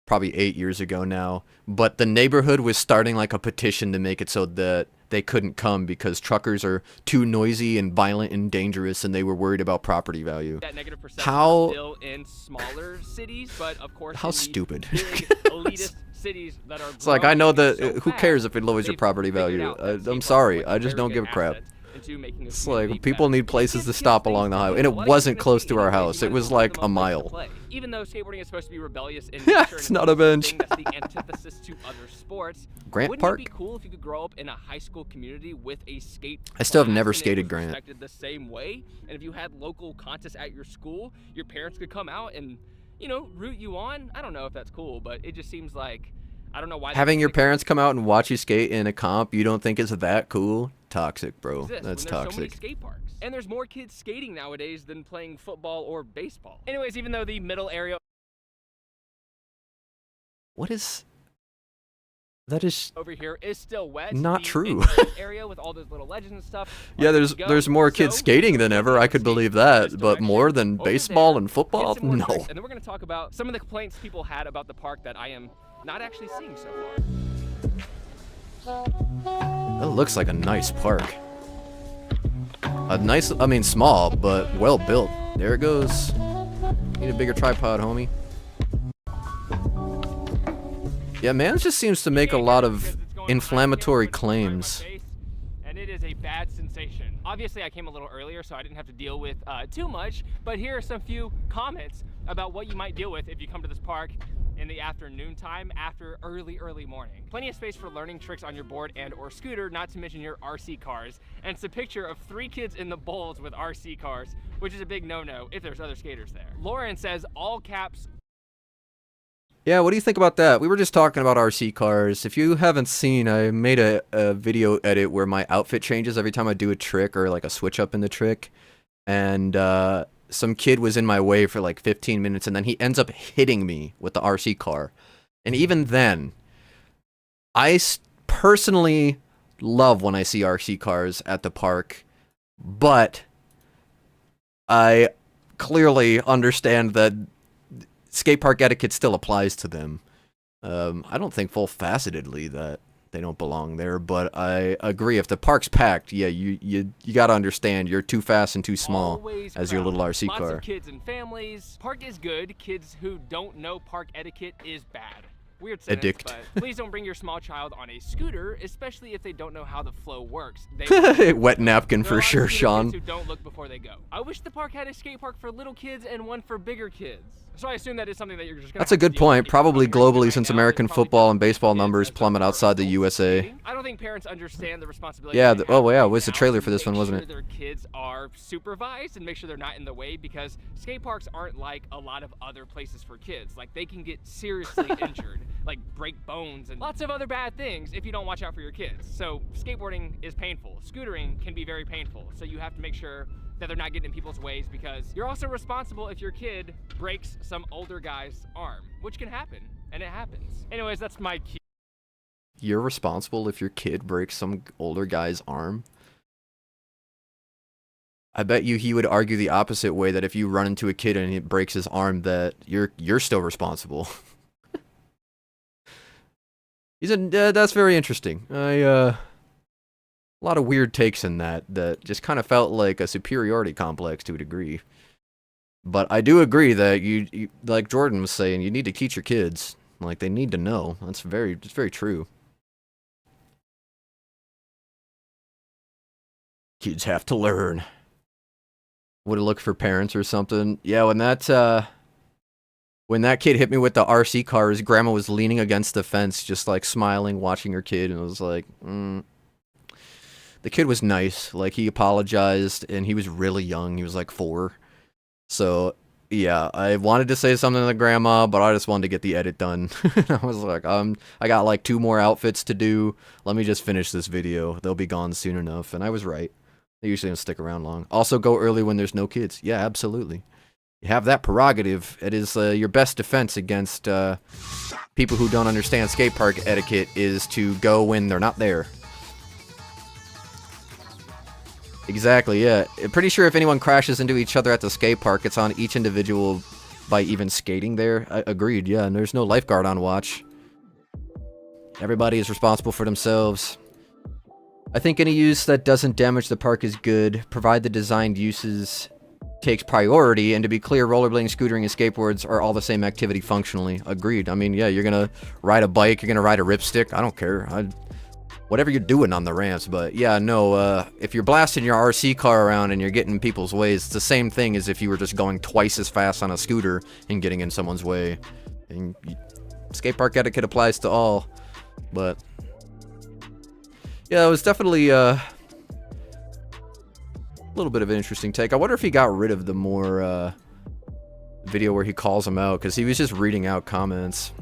probably 8 years ago now. But the neighborhood was starting like a petition to make it so that they couldn't come because truckers are too noisy and violent and dangerous, and they were worried about property value. That negative how still in smaller cities, but of course how stupid. Big, elitist cities that are it's like, I know that who cares if it lowers your property value. I'm sorry, I just don't give a crap. It's like people need places to stop along the highway, and it wasn't close to our house. It was like a mile. Even though skateboarding is supposed to be rebellious in yeah, nature, it's not a bench. That's the antithesis to other sports. Grant Wouldn't Park. it be cool if you could grow up in a high school community with a skate? I still have never class and skated it was Grant. respected the same way, and if you had local contests at your school, your parents could come out and, you know, root you on. I don't know if that's cool, but it just seems like, I don't know why. Having your parents come out and watch you skate in a comp, you don't think it's that cool? Toxic, bro. That's toxic. So many skate parks. And there's more kids skating nowadays than playing football or baseball. Anyways, even though the middle area... What is... That is... over here is still wet. Not true. area with all those little legends and stuff. Yeah, there's more kids skating than ever. I could believe that. But more than baseball and football? No. And then we're going to talk about some of the complaints people had about the park that I am not actually seeing so far. That looks like a nice park. A nice, I mean small, but well built. There it goes. Need a bigger tripod, homie. Yeah, man just seems to make a lot of inflammatory claims. And it is a bad sensation. Obviously, I came a little earlier, so I didn't have to deal with too much, but here are some few comments about what you might deal with if you come to this park in the afternoon time after early morning. Plenty of space for learning tricks on your board and or scooter, not to mention your RC cars. And it's a picture of 3 kids in the bowls with RC cars, which is a big no-no if there's other skaters there. Lauren says, all caps. Yeah, what do you think about that? We were just talking about RC cars. If you haven't seen, I made a video edit where my outfit changes every time I do a trick or like a switch up in the trick. and some kid was in my way for like 15 minutes, and then he ends up hitting me with the RC car. And even then, I personally love when I see RC cars at the park, but I clearly understand that skate park etiquette still applies to them. I don't think full-facetedly that they don't belong there, but I agree. If the park's packed, yeah, you gotta understand you're too fast and too small Always as your little RC Lots car. of kids and families. Park is good. Kids who don't know park etiquette is bad. Weird sentence, Addict. but please don't bring your small child on a scooter, especially if they don't know how the flow works. They Wet napkin for sure, Sean. Kids who don't look before they go. I wish the park had a skate park for little kids and one for bigger kids. So I assume that is something that you're just gonna That's a good point. Probably globally, since American football and baseball numbers plummet outside the USA. I don't think parents understand the responsibility. Yeah, it was the trailer for this one, wasn't it? Their kids are supervised and make sure they're not in the way, because skate parks aren't like a lot of other places for kids. Like, they can get seriously injured, like break bones and lots of other bad things if you don't watch out for your kids. So skateboarding is painful. Scootering can be very painful. So you have to make sure that they're not getting in people's ways, because you're also responsible if your kid breaks some older guy's arm, which can happen, and it happens. Anyways, that's my key. You're responsible if your kid breaks some older guy's arm? I bet you he would argue the opposite way, that if you run into a kid and it breaks his arm, that you're still responsible. That's very interesting. A lot of weird takes in that just kind of felt like a superiority complex to a degree. But I do agree that you like Jordan was saying, you need to teach your kids. Like, they need to know. It's very true. Kids have to learn. Would have looked for parents or something. Yeah, when that kid hit me with the RC car, his grandma was leaning against the fence, just like smiling, watching her kid, and it was like, The kid was nice. Like, he apologized, and he was really young. He was like 4. So, yeah, I wanted to say something to the grandma, but I just wanted to get the edit done. I was like, I got like 2 more outfits to do. Let me just finish this video. They'll be gone soon enough. And I was right. They usually don't stick around long. Also, go early when there's no kids. Yeah, absolutely. You have that prerogative. It is your best defense against people who don't understand skate park etiquette, is to go when they're not there. Exactly, yeah. I'm pretty sure if anyone crashes into each other at the skate park, it's on each individual by even skating there. Agreed, yeah, and there's no lifeguard on watch. Everybody is responsible for themselves. I think any use that doesn't damage the park is good, provided the designed uses takes priority, and to be clear, rollerblading, scootering, and skateboards are all the same activity functionally. Agreed. I mean, yeah, you're gonna ride a bike, you're gonna ride a ripstick, I don't care. Whatever you're doing on the ramps, but yeah, no, if you're blasting your RC car around and you're getting in people's ways, it's the same thing as if you were just going twice as fast on a scooter and getting in someone's way. And skate park etiquette applies to all, but yeah, it was definitely a little bit of an interesting take. I wonder if he got rid of the more video where he calls him out, because he was just reading out comments.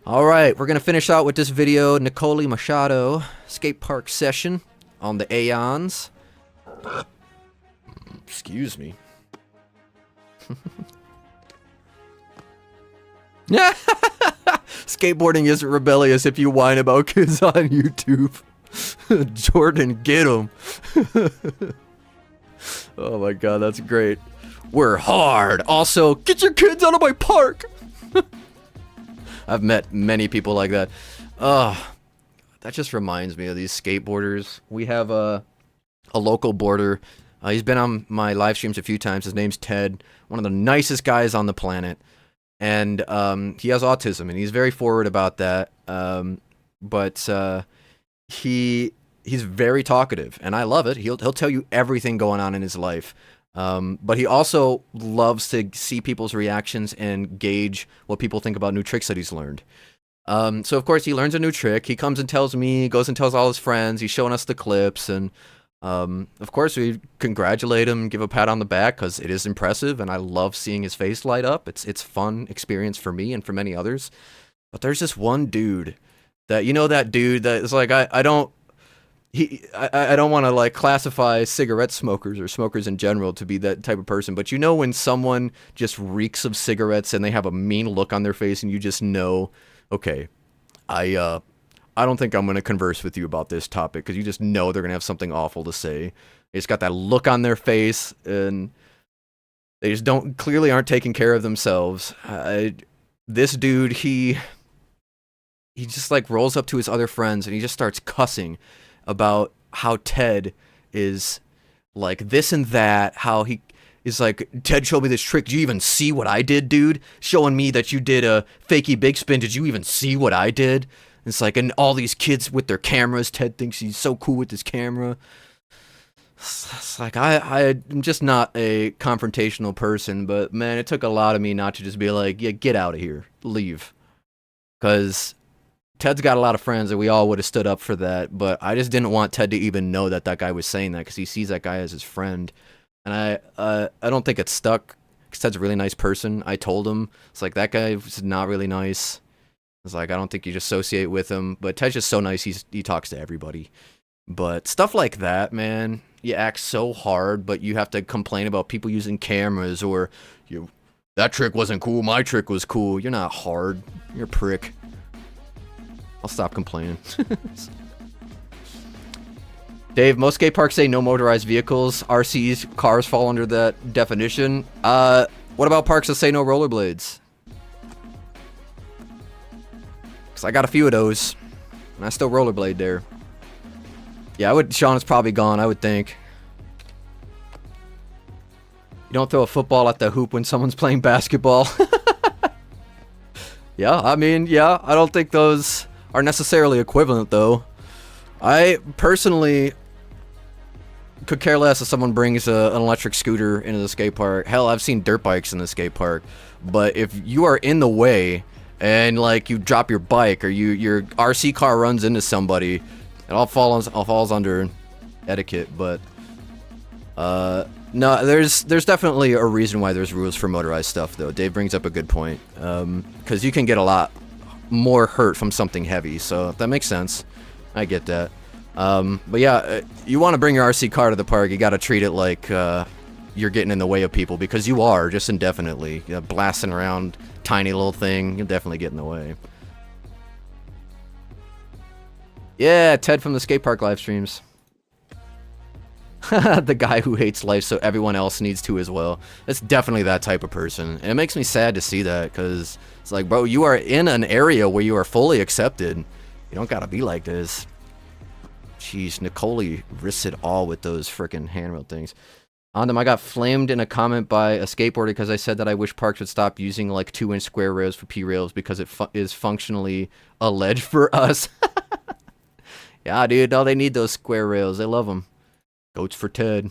Alright, we're going to finish out with this video. Nicole Machado, skate park session on the Aeons. Excuse me. Skateboarding isn't rebellious if you whine about kids on YouTube. Jordan, get him. Oh my god, that's great. We're hard. Also, get your kids out of my park. I've met many people like that. That just reminds me of these skateboarders. We have a local boarder. He's been on my live streams a few times. His name's Ted. One of the nicest guys on the planet. And he has autism, and he's very forward about that. But he's very talkative, and I love it. He'll tell you everything going on in his life. But he also loves to see people's reactions and gauge what people think about new tricks that he's learned. So of course he learns a new trick. He comes and tells me, goes and tells all his friends. He's showing us the clips, and of course we congratulate him, give a pat on the back, because it is impressive, and I love seeing his face light up. It's fun experience for me and for many others. But there's this one dude that, you know, that dude that is like, I don't I don't want to like classify cigarette smokers or smokers in general to be that type of person, but you know when someone just reeks of cigarettes and they have a mean look on their face and you just know, okay, I don't think I'm going to converse with you about this topic, because you just know they're going to have something awful to say. They just got that look on their face and they just clearly aren't taking care of themselves. This dude, he just like rolls up to his other friends and he just starts cussing about how Ted is like this and that, how he is like, Ted showed me this trick. Did you even see what I did, dude? Showing me that you did a fakey big spin. Did you even see what I did? It's like, and all these kids with their cameras, Ted thinks he's so cool with his camera. It's like, I'm just not a confrontational person, but man, it took a lot of me not to just be like, yeah, get out of here, leave. Because Ted's got a lot of friends and we all would have stood up for that, but I just didn't want Ted to even know that that guy was saying that, because he sees that guy as his friend. And I don't think it's stuck, because Ted's a really nice person. I told him, it's like, that guy was not really nice. It's like, I don't think you just associate with him, but Ted's just so nice, he talks to everybody. But stuff like that, man, you act so hard, but you have to complain about people using cameras, or that trick wasn't cool, my trick was cool. You're not hard, you're a prick. I'll stop complaining. Dave, most skate parks say no motorized vehicles. RCs, cars fall under that definition. What about parks that say no rollerblades? Because I got a few of those, and I still rollerblade there. Yeah, Sean is probably gone, I would think. You don't throw a football at the hoop when someone's playing basketball. Yeah, I mean, yeah, I don't think those are necessarily equivalent, though. I personally could care less if someone brings an electric scooter into the skate park. Hell, I've seen dirt bikes in the skate park. But if you are in the way and like you drop your bike or your RC car runs into somebody, it all falls under etiquette. But no, there's definitely a reason why there's rules for motorized stuff, though. Dave brings up a good point, because you can get a lot more hurt from something heavy, so that makes sense. I get that. But yeah, you want to bring your RC car to the park, you got to treat it like you're getting in the way of people, because you are, just indefinitely. You know, blasting around, tiny little thing, you'll definitely get in the way. Yeah, Ted from the skate park live streams. The guy who hates life so everyone else needs to as well. It's definitely that type of person. And it makes me sad to see that, because it's like, bro, you are in an area where you are fully accepted. You don't gotta be like this. Jeez, Nicole risks it all with those frickin' handrail things. On them, I got flamed in a comment by a skateboarder because I said that I wish parks would stop using like 2-inch square rails for P-rails, because it is functionally a ledge for us. Yeah, dude, no, they need those square rails. They love them. Goats for Ted.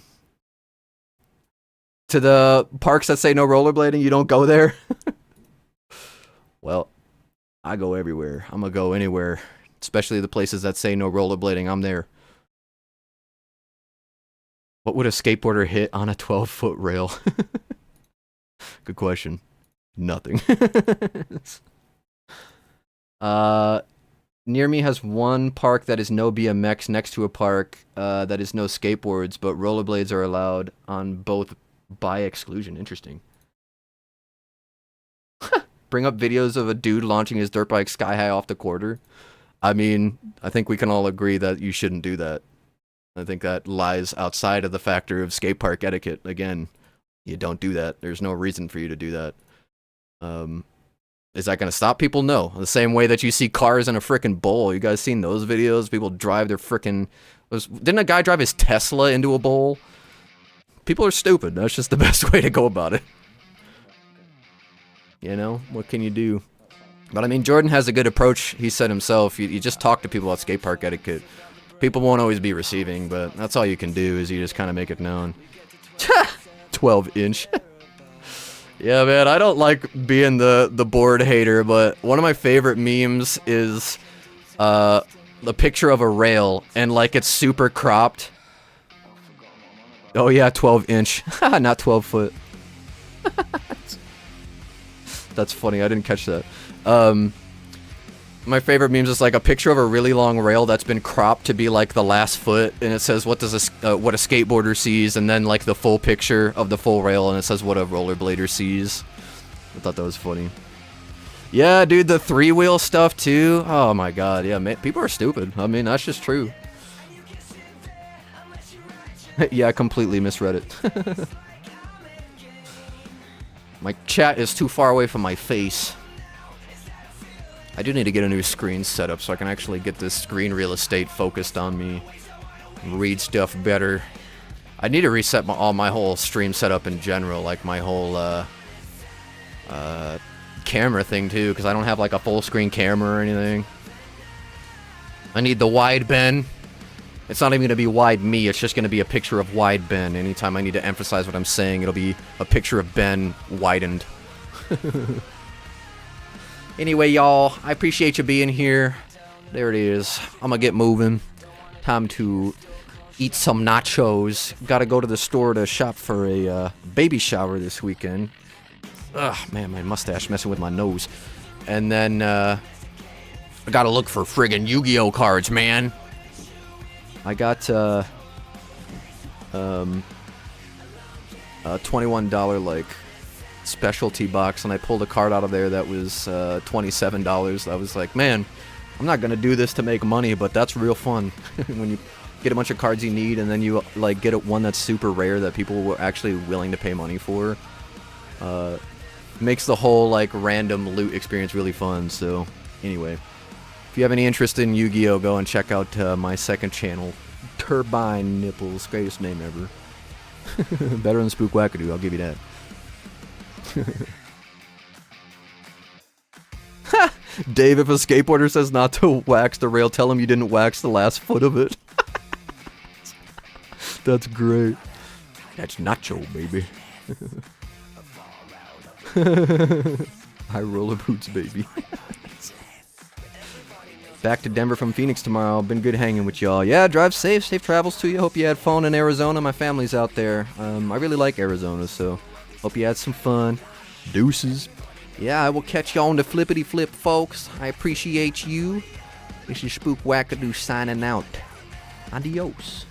To the parks that say no rollerblading, you don't go there? Well, I go everywhere. I'm gonna go anywhere. Especially the places that say no rollerblading, I'm there. What would a skateboarder hit on a 12-foot rail? Good question. Nothing. Near me has one park that is no BMX next to a park that is no skateboards, but rollerblades are allowed on both by exclusion. Interesting. Bring up videos of a dude launching his dirt bike sky high off the quarter. I mean, I think we can all agree that you shouldn't do that. I think that lies outside of the factor of skate park etiquette. Again, you don't do that. There's no reason for you to do that. Is that going to stop people? No. The same way that you see cars in a frickin' bowl. You guys seen those videos? People drive their frickin'... Didn't a guy drive his Tesla into a bowl? People are stupid. That's just the best way to go about it. You know? What can you do? But I mean, Jordan has a good approach. He said himself, you just talk to people about skate park etiquette. People won't always be receiving, but that's all you can do, is you just kind of make it known. 12-inch. Yeah, man, I don't like being the board hater, but one of my favorite memes is the picture of a rail, and like it's super cropped. Oh yeah, 12-inch, not 12 foot. That's funny, I didn't catch that. My favorite memes is like a picture of a really long rail that's been cropped to be like the last foot, and it says what a skateboarder sees, and then like the full picture of the full rail, and it says what a rollerblader sees. I thought that was funny. Yeah, dude, the 3-wheel stuff too. Oh my god, yeah, man, people are stupid. I mean, that's just true. Yeah, I completely misread it. My chat is too far away from my face. I do need to get a new screen set up so I can actually get this screen real estate focused on me. Read stuff better. I need to reset all my whole stream setup in general, like my whole camera thing too, because I don't have like a full screen camera or anything. I need the wide Ben. It's not even going to be wide me, it's just going to be a picture of wide Ben. Anytime I need to emphasize what I'm saying, it'll be a picture of Ben widened. Anyway, y'all, I appreciate you being here. There it is. I'm gonna get moving. Time to eat some nachos. Gotta go to the store to shop for a baby shower this weekend. Ugh, man, my mustache messing with my nose. And then, I gotta look for friggin' Yu-Gi-Oh cards, man. I got, a $21, like, specialty box, and I pulled a card out of there that was $27. I was like, man, I'm not gonna do this to make money, but that's real fun. When you get a bunch of cards you need, and then you like get one that's super rare that people were actually willing to pay money for. Makes the whole like random loot experience really fun. So anyway, if you have any interest in Yu-Gi-Oh, go and check out my second channel, Turbine Nipples, greatest name ever. Better than Spook Wackadoo, I'll give you that. Dave, if a skateboarder says not to wax the rail, tell him you didn't wax the last foot of it. That's great. That's nacho, baby. High roller boots, baby. Back to Denver from Phoenix tomorrow. Been good hanging with y'all. Yeah, drive safe. Safe travels to you. Hope you had fun in Arizona. My family's out there. I really like Arizona, so hope you had some fun. Deuces. Yeah, I will catch you on the flippity flip, folks. I appreciate you. This is Spook Wackadoo signing out. Adios.